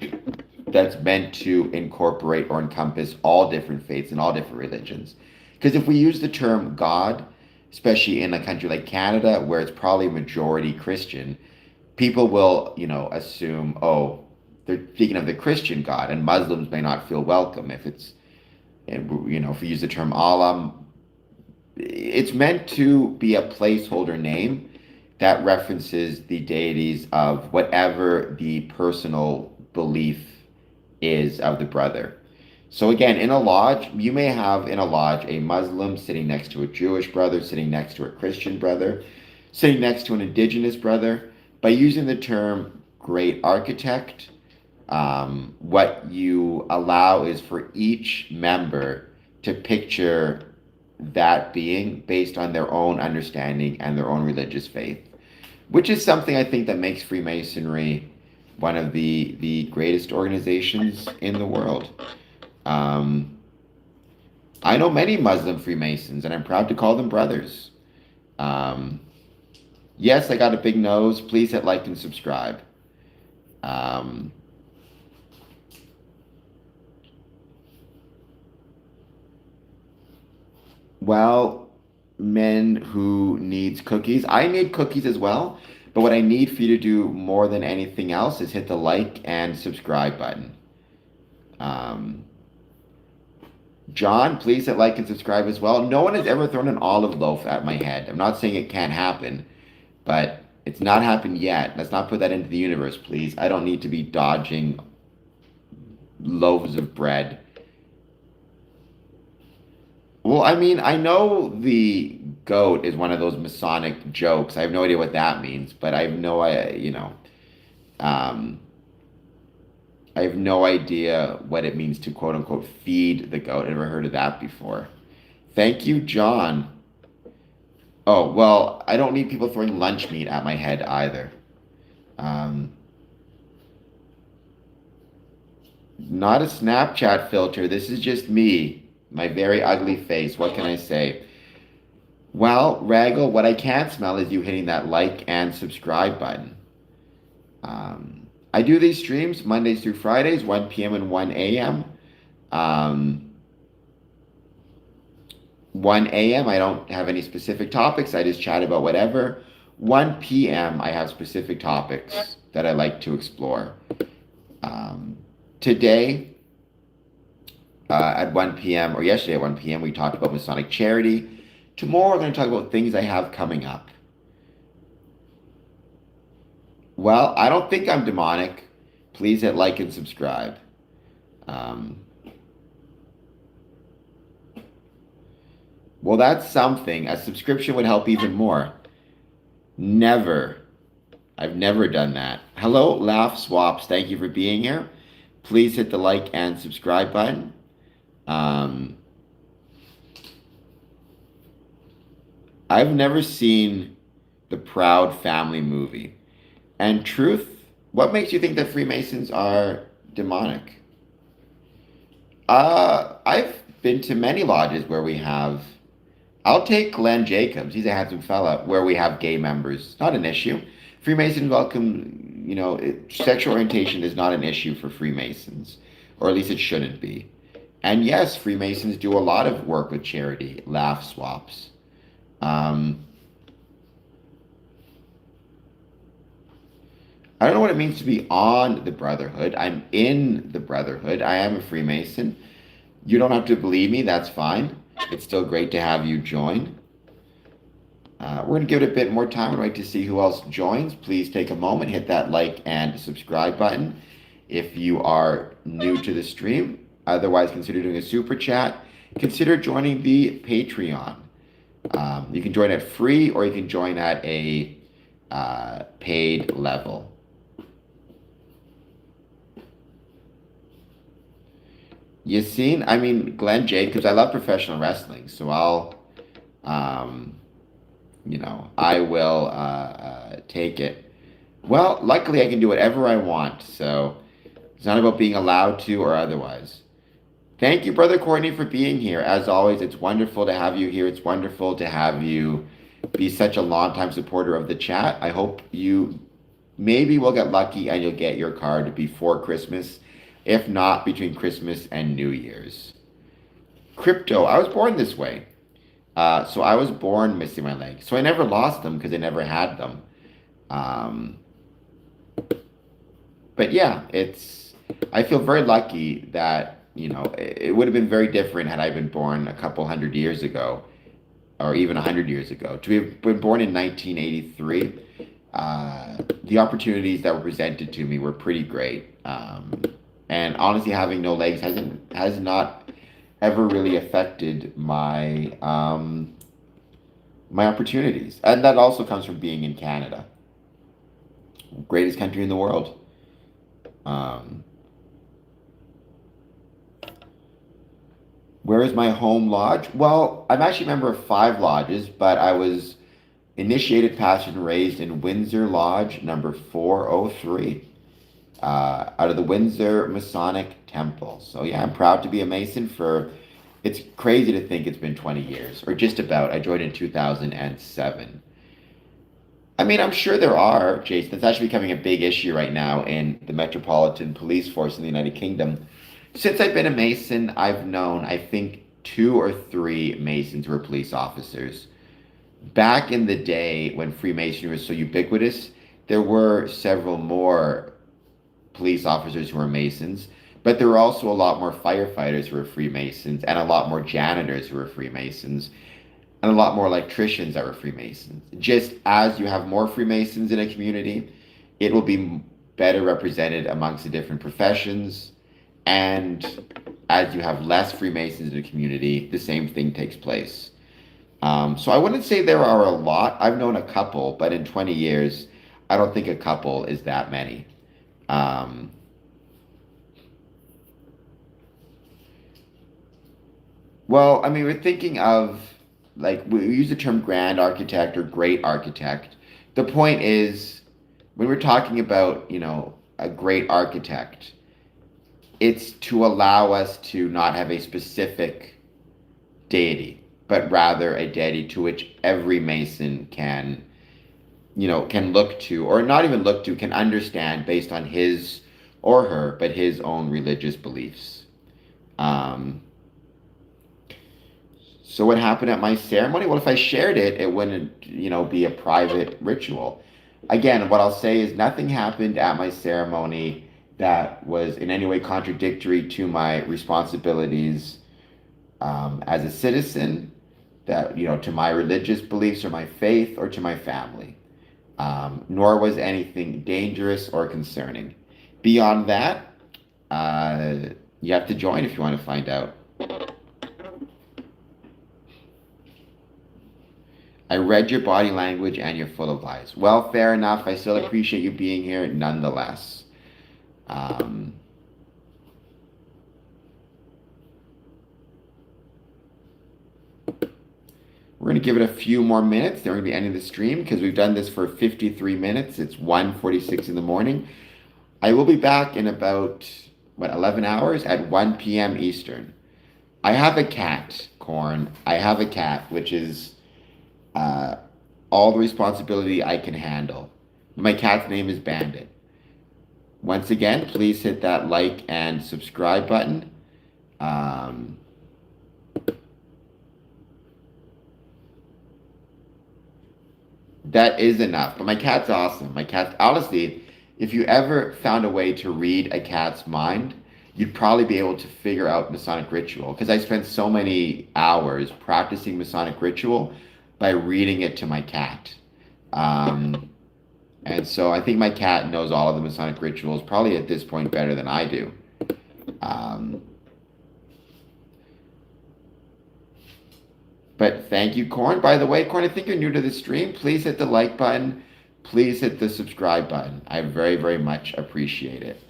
Speaker 1: that's meant to incorporate or encompass all different faiths and all different religions. Because if we use the term God, especially in a country like Canada, where it's probably majority Christian, people will, assume, oh, they're speaking of the Christian God, and Muslims may not feel welcome if it's, if we use the term Allah. It's meant to be a placeholder name that references the deities of whatever the personal belief is of the brother. So again, in a lodge, you may have in a lodge a Muslim sitting next to a Jewish brother, sitting next to a Christian brother, sitting next to an indigenous brother. By using the term great architect, what you allow is for each member to picture that being based on their own understanding and their own religious faith, which is something I think that makes Freemasonry one of the greatest organizations in the world. Um, I know many Muslim Freemasons, and I'm proud to call them brothers. Um, yes, I got a big nose. Please hit like and subscribe. Um, well, men who needs cookies. I need cookies as well, but what I need for you to do more than anything else is hit the like and subscribe button. Um, John, please hit like and subscribe as well. No one has ever thrown an olive loaf at my head. I'm not saying it can't happen, but it's not happened yet. Let's not put that into the universe, please. I don't need to be dodging loaves of bread. Well, I mean, I know the goat is one of those Masonic jokes. I have no idea what that means, but I have no, um, I have no idea what it means to quote unquote feed the goat. I've never heard of that before. Thank you, John. Oh, well, I don't need people throwing lunch meat at my head either. Um, Not a Snapchat filter. This is just me, my very ugly face. What can I say? Well, Raggle, what I can't smell is you hitting that like and subscribe button. I do these streams Mondays through Fridays, 1 p.m. and 1 a.m. 1 a.m. I don't have any specific topics. I just chat about whatever. 1 p.m. I have specific topics that I like to explore. Today, at 1 p.m. or yesterday at 1 p.m. we talked about Masonic charity. Tomorrow we're going to talk about things I have coming up. Well, I don't think I'm demonic. Please hit like and subscribe. Well, that's something. A subscription would help even more. Never. I've never done that. Hello, Laugh Swaps. Thank you for being here. Please hit the like and subscribe button. I've never seen the Proud Family movie. And truth, what makes you think that Freemasons are demonic? I've been to many lodges where we have. I'll take Glenn Jacobs. He's a handsome fella. Where we have gay members, not an issue. Freemasons welcome. Sexual orientation is not an issue for Freemasons, or at least it shouldn't be. And yes, Freemasons do a lot of work with charity, laugh swaps. I don't know what it means to be on the Brotherhood. I'm in the Brotherhood. I am a Freemason. You don't have to believe me. That's fine. It's still great to have you join. We're going to give it a bit more time. I'd like to see who else joins. Please take a moment, hit that like and subscribe button if you are new to the stream. Otherwise, consider doing a super chat. Consider joining the Patreon. You can join at free or you can join at a paid level. You seen? I mean, Glenn Jacobs, I love professional wrestling, so I will take it. Well, luckily I can do whatever I want, so it's not about being allowed to or otherwise. Thank you, Brother Courtney, for being here. As always, it's wonderful to have you here. It's wonderful to have you be such a longtime supporter of the chat. I hope you maybe will get lucky and you'll get your card before Christmas, if not between Christmas and New Year's. Crypto, I was born this way. So I was born missing my leg. So I never lost them because I never had them. But yeah, I feel very lucky that, it would have been very different had I been born a couple hundred years ago, or even 100 years ago. To have been born in 1983, the opportunities that were presented to me were pretty great. And honestly, having no legs has not ever really affected my opportunities. And that also comes from being in Canada, greatest country in the world. Um, where is my home lodge? Well, I'm actually a member of 5 lodges, but I was initiated, pastored, and raised in Windsor Lodge number 403, out of the Windsor Masonic Temple. So yeah, I'm proud to be a Mason for. It's crazy to think it's been 20 years, or just about. I joined in 2007. I mean, I'm sure there are, Jason. It's actually becoming a big issue right now in the Metropolitan Police Force in the United Kingdom. Since I've been a Mason, I've known, I think, 2 or 3 Masons who were police officers. Back in the day when Freemasonry was so ubiquitous, there were several more police officers who were Masons, but there were also a lot more firefighters who were Freemasons, and a lot more janitors who were Freemasons, and a lot more electricians that were Freemasons. Just as you have more Freemasons in a community, it will be better represented amongst the different professions. And as you have less Freemasons in a community, the same thing takes place. So I wouldn't say there are a lot. I've known a couple, but in 20 years, I don't think a couple is that many. Um, well, I mean, we're thinking of, like, we use the term grand architect or great architect. The point is, when we're talking about, a great architect, it's to allow us to not have a specific deity, but rather a deity to which every Mason can look to, or not even look to, can understand based on his or her, but his own religious beliefs. Um, so what happened at my ceremony? Well, if I shared it, it wouldn't, be a private ritual. Again, what I'll say is nothing happened at my ceremony that was in any way contradictory to my responsibilities, as a citizen, that, to my religious beliefs or my faith or to my family. Nor was anything dangerous or concerning. Beyond that, uh, you have to join if you want to find out. I read your body language and you're full of lies. Well, fair enough. I still appreciate you being here nonetheless. Um, we're going to give it a few more minutes. Then we're going to be ending the stream because we've done this for 53 minutes. It's 1:46 in the morning. I will be back in about, 11 hours at 1 p.m. Eastern. I have a cat, Corn. I have a cat, which is uh, all the responsibility I can handle. My cat's name is Bandit. Once again, please hit that like and subscribe button. Um, that is enough. But my cat's awesome. My cat, honestly, if you ever found a way to read a cat's mind, you'd probably be able to figure out Masonic ritual. Because I spent so many hours practicing Masonic ritual by reading it to my cat. Um, and so I think my cat knows all of the Masonic rituals, probably at this point better than I do. Um, but thank you, Corn. By the way, Corn, I think you're new to the stream. Please hit the like button. Please hit the subscribe button. I very, very much appreciate it.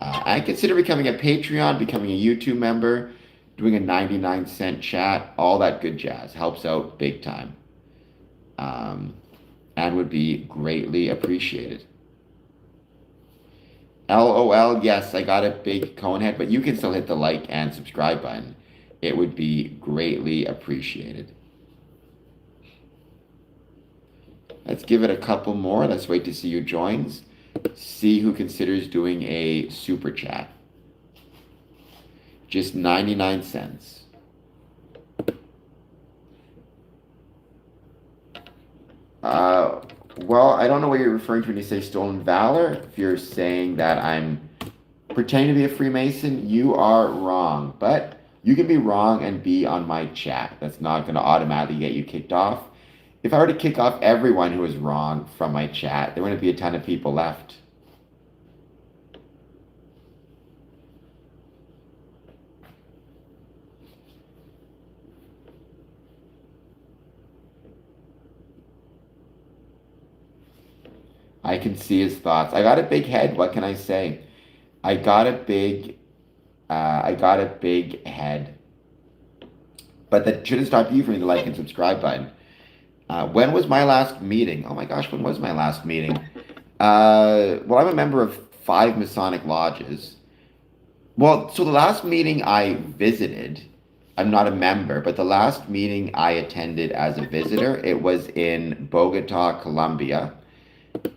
Speaker 1: I consider becoming a Patreon, becoming a YouTube member, doing a 99-cent chat, all that good jazz. Helps out big time. And would be greatly appreciated. LOL, yes, I got a big cone head, but you can still hit the like and subscribe button. It would be greatly appreciated. Let's give it a couple more. Let's wait to see who joins. See who considers doing a super chat. Just 99 cents. Well, I don't know what you're referring to when you say stolen valor. If you're saying that I'm pretending to be a Freemason, you are wrong. But you can be wrong and be on my chat. That's not going to automatically get you kicked off. If I were to kick off everyone who is wrong from my chat, there wouldn't be a ton of people left. I can see his thoughts. I got a big head. What can I say? I got a big, I got a big head. But that shouldn't stop you from hitting the like and subscribe button. When was my last meeting? Oh my gosh, when was my last meeting? Well, I'm a member of 5 Masonic lodges. Well, so the last meeting I visited, I'm not a member, but the last meeting I attended as a visitor, it was in Bogota, Colombia,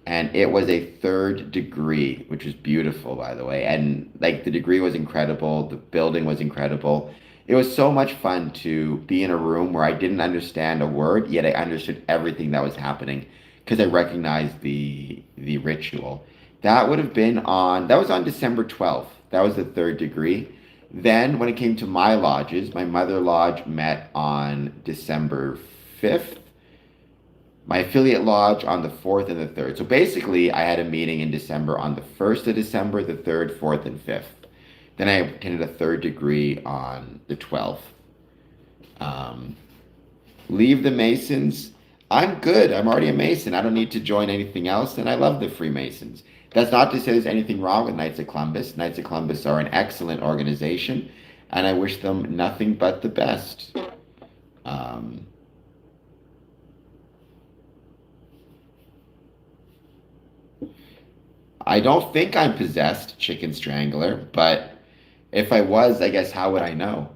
Speaker 1: and it was a 3rd degree, which was beautiful, by the way. And like the degree was incredible, the building was incredible. It was so much fun to be in a room where I didn't understand a word, yet I understood everything that was happening because I recognized the ritual. That was on December 12th. That was the 3rd degree. Then when it came to my lodges, my mother lodge met on December 5th, my affiliate lodge on the 4th and the 3rd. So basically, I had a meeting in December on the 1st of December, the 3rd, 4th, and 5th. Then I attended a 3rd degree on the 12th. Um, Leave the Masons. I'm good. I'm already a Mason. I don't need to join anything else, and I love the Freemasons. That's not to say there's anything wrong with Knights of Columbus. Knights of Columbus are an excellent organization, and I wish them nothing but the best. Um, I don't think I'm possessed, Chicken Strangler, but if I was, I guess how would I know?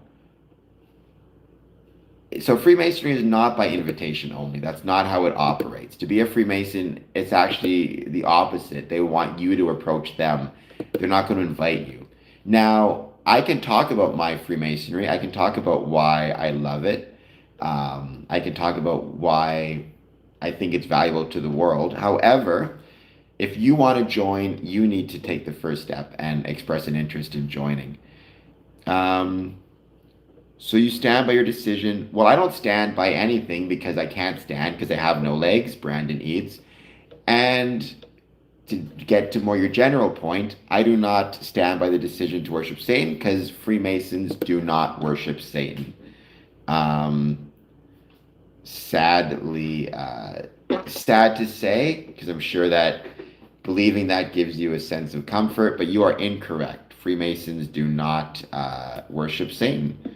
Speaker 1: So Freemasonry is not by invitation only. That's not how it operates. To be a Freemason, it's actually the opposite. They want you to approach them. They're not going to invite you. Now, I can talk about my Freemasonry. I can talk about why I love it. I can talk about why I think it's valuable to the world. However, if you want to join, you need to take the first step and express an interest in joining. Um, so you stand by your decision. Well, I don't stand by anything because I can't stand because I have no legs. Brandon eats. And to get to more your general point, I do not stand by the decision to worship Satan because Freemasons do not worship Satan. Um, sadly, sad to say, because I'm sure that believing that gives you a sense of comfort, but you are incorrect. Freemasons do not worship Satan.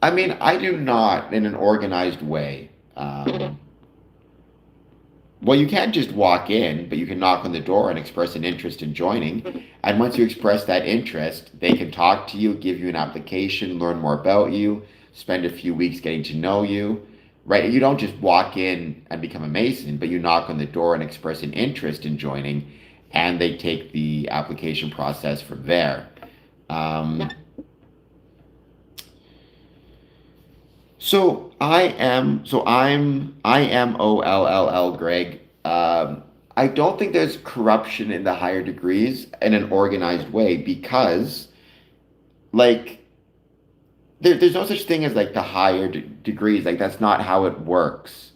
Speaker 1: I mean, I do not in an organized way. Well, you can't just walk in, but you can knock on the door and express an interest in joining. And once you express that interest, they can talk to you, give you an application, learn more about you, spend a few weeks getting to know you, right? You don't just walk in and become a Mason, but you knock on the door and express an interest in joining, and they take the application process from there. Um, I am OLLL Greg. I don't think there's corruption in the higher degrees in an organized way because like there's no such thing as like the higher degrees. Like that's not how it works,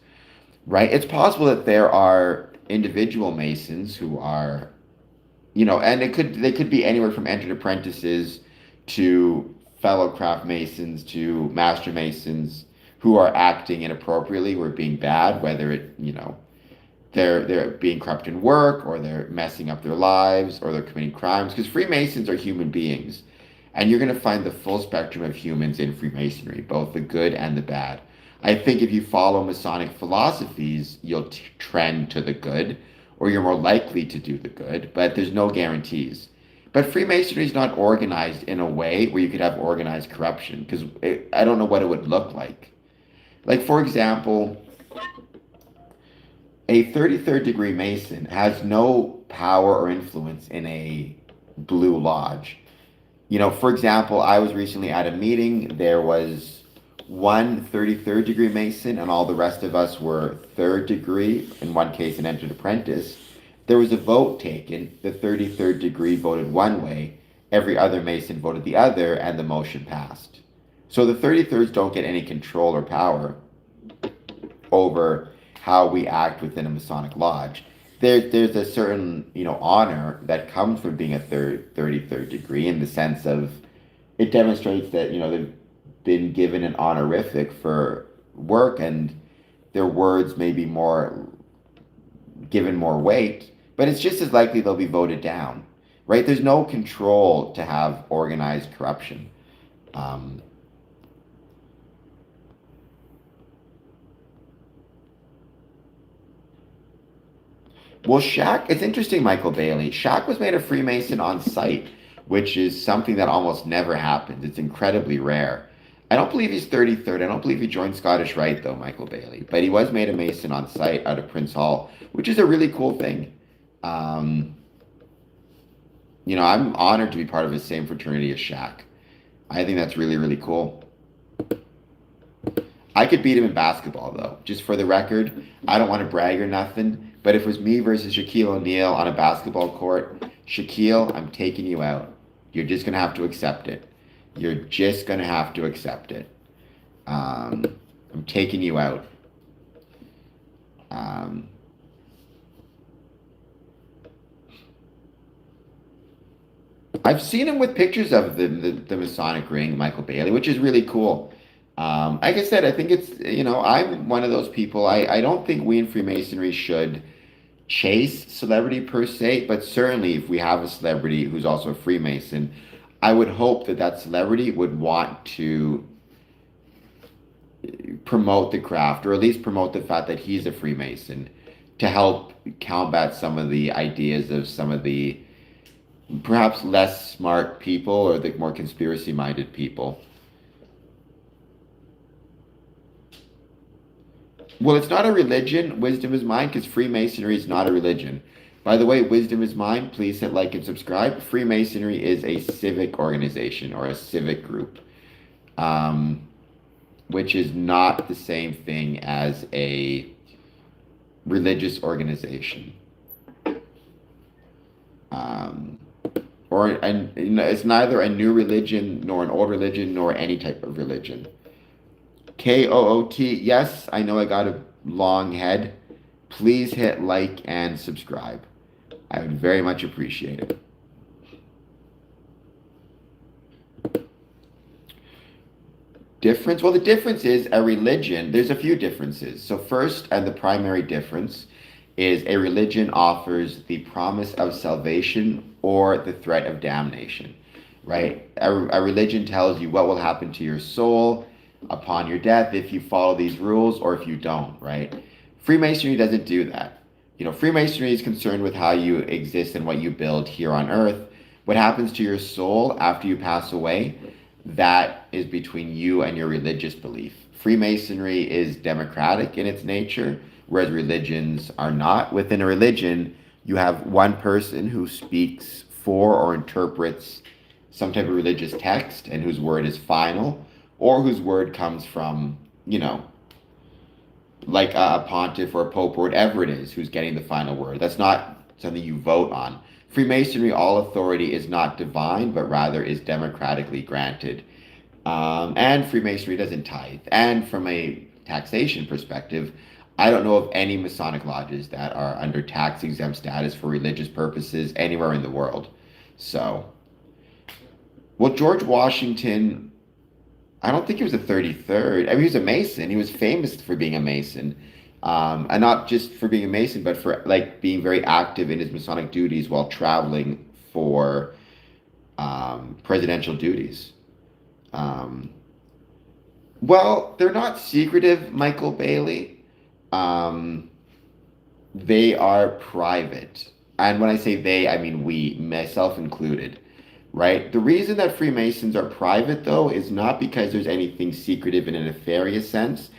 Speaker 1: right? It's possible that there are individual Masons who are, and they could be anywhere from entered apprentices to fellow craft masons to master masons who are acting inappropriately, who are being bad, whether they're being corrupt in work or they're messing up their lives or they're committing crimes. Because Freemasons are human beings, and you're going to find the full spectrum of humans in Freemasonry, both the good and the bad. I think if you follow Masonic philosophies, you'll trend to the good, or you're more likely to do the good, but there's no guarantees. But Freemasonry is not organized in a way where you could have organized corruption, because I don't know what it would look like. Like, for example, a 33rd degree Mason has no power or influence in a blue lodge. For example, I was recently at a meeting. There was one 33rd degree Mason, and all the rest of us were third degree, in one case an entered apprentice, there was a vote taken. The 33rd degree voted one way, every other Mason voted the other, and the motion passed. So the 33rds don't get any control or power over how we act within a Masonic lodge. There's a certain, honor that comes from being a 33rd degree, in the sense of it demonstrates that, they've been given an honorific for work, and their words may be more given more weight, but it's just as likely they'll be voted down, right? There's no control to have organized corruption. Um, Well, Shaq, it's interesting, Michael Bailey. Shaq was made a Freemason on site, which is something that almost never happens. It's incredibly rare. I don't believe he's 33rd. I don't believe he joined Scottish Rite, though, Michael Bailey. But he was made a Mason on site out of Prince Hall, which is a really cool thing. Um, I'm honored to be part of the same fraternity as Shaq. I think that's really, really cool. I could beat him in basketball, though. Just for the record, I don't want to brag or nothing, but if it was me versus Shaquille O'Neal on a basketball court, Shaquille, I'm taking you out. You're just going to have to accept it. You're just going to have to accept it. Um, I'm taking you out. Um, I've seen him with pictures of the Masonic ring, Michael Bailey, which is really cool. Like I said, I think it's, I'm one of those people. I don't think we in Freemasonry should chase celebrity per se, but certainly if we have a celebrity who's also a Freemason, I would hope that that celebrity would want to promote the craft, or at least promote the fact that he's a Freemason, to help combat some of the ideas of some of the perhaps less smart people, or the more conspiracy minded people. Well, it's not a religion. Wisdom is mine, because Freemasonry is not a religion. By the way, Wisdom is mine. Please hit like and subscribe. Freemasonry is a civic organization, or a civic group, um, which is not the same thing as a religious organization. Um, it's neither a new religion, nor an old religion, nor any type of religion. KOOT, yes, I know I got a long head. Please hit like and subscribe. I would very much appreciate it. Difference? Well, the difference is a religion. There's a few differences. So, first, and the primary difference, is a religion offers the promise of salvation or the threat of damnation, right? A religion tells you what will happen to your soul upon your death if you follow these rules, or if you don't, right? Freemasonry doesn't do that. Freemasonry is concerned with how you exist and what you build here on earth. What happens to your soul after you pass away, that is between you and your religious belief. Freemasonry is democratic in its nature, whereas religions are not. Within a religion, you have one person who speaks for or interprets some type of religious text, and whose word is final, or whose word comes from, like a pontiff or a pope or whatever it is, who's getting the final word. That's not something you vote on. Freemasonry, all authority is not divine, but rather is democratically granted. And Freemasonry doesn't tithe. And from a taxation perspective, I don't know of any Masonic lodges that are under tax exempt status for religious purposes anywhere in the world. So, well, George Washington, I don't think he was a 33rd. I mean, he was a Mason. He was famous for being a Mason. And not just for being a Mason, but for like being very active in his Masonic duties while traveling for presidential duties. Um, well, they're not secretive, Michael Bailey. Um, they are private. And when I say they, I mean we, myself included, right? The reason that Freemasons are private, though, is not because there's anything secretive in a nefarious sense.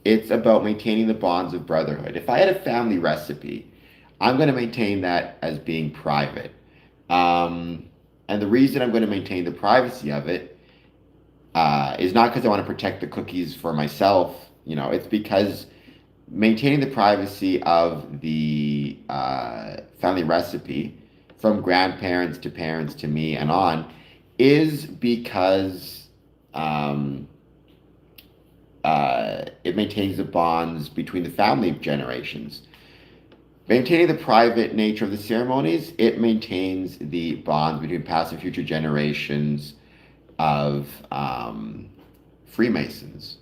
Speaker 1: It's about maintaining the bonds of brotherhood. If I had a family recipe, I'm going to maintain that as being private. And the reason I'm going to maintain the privacy of it is not because I want to protect the cookies for myself. It's because maintaining the privacy of the family recipe from grandparents to parents to me and on is because um, it maintains the bonds between the family generations. Maintaining the private nature of the ceremonies, it maintains the bonds between past and future generations of Freemasons.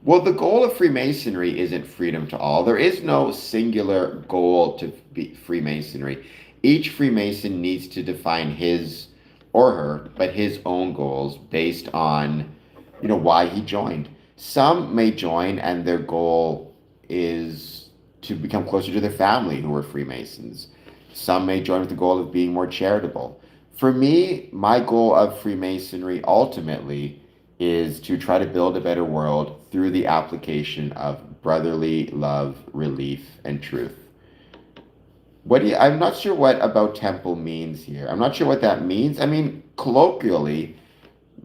Speaker 1: Well, the goal of Freemasonry isn't freedom to all. There is no singular goal to be Freemasonry. Each Freemason needs to define his or her, but his own goals based on, why he joined. Some may join and their goal is to become closer to their family who are Freemasons. Some may join with the goal of being more charitable. For me, my goal of Freemasonry ultimately is to try to build a better world through the application of brotherly love, relief, and truth. I'm not sure what about temple means here. I'm not sure what that means. I mean, colloquially,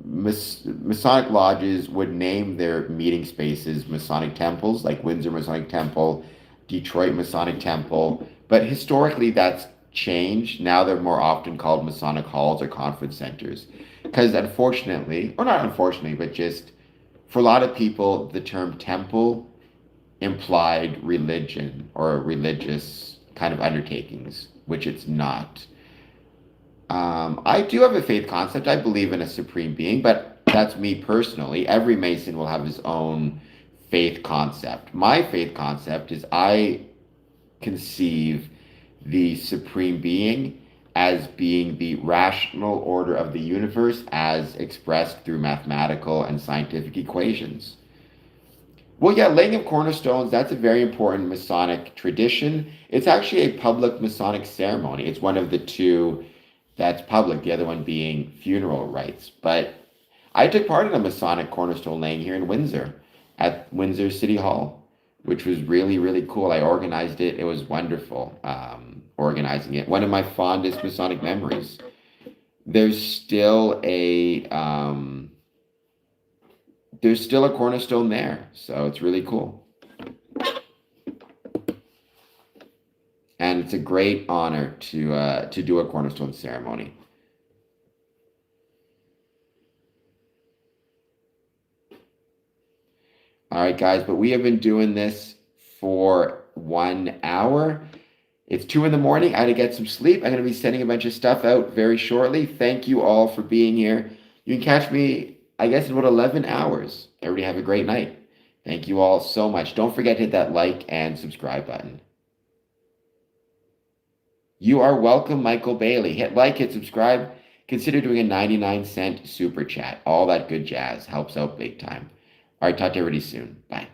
Speaker 1: Masonic lodges would name their meeting spaces Masonic temples, like Windsor Masonic Temple, Detroit Masonic Temple. But historically, that's changed. Now they're more often called Masonic halls or conference centers. Because unfortunately, or not unfortunately, but just for a lot of people, the term temple implied religion or religious kind of undertakings, which it's not. I do have a faith concept. I believe in a supreme being, but that's me personally. Every Mason will have his own faith concept. My faith concept is I conceive the supreme being as being the rational order of the universe as expressed through mathematical and scientific equations. Well, yeah, laying of cornerstones, that's a very important Masonic tradition. It's actually a public Masonic ceremony. It's one of the two that's public, the other one being funeral rites. But I took part in a Masonic cornerstone laying here in Windsor at Windsor City Hall, which was really, really cool. I organized it. It was wonderful organizing it. One of my fondest Masonic memories. There's still a cornerstone there, so it's really cool. And it's a great honor to do a cornerstone ceremony. All right, guys, but we have been doing this for 1 hour. It's 2 in the morning. I had to get some sleep. I'm going to be sending a bunch of stuff out very shortly. Thank you all for being here. You can catch me, I guess, in about 11 hours. Everybody have a great night. Thank you all so much. Don't forget to hit that like and subscribe button. You are welcome, Michael Bailey. Hit like, hit subscribe. Consider doing a 99-cent super chat. All that good jazz helps out big time. All right, talk to everybody soon. Bye.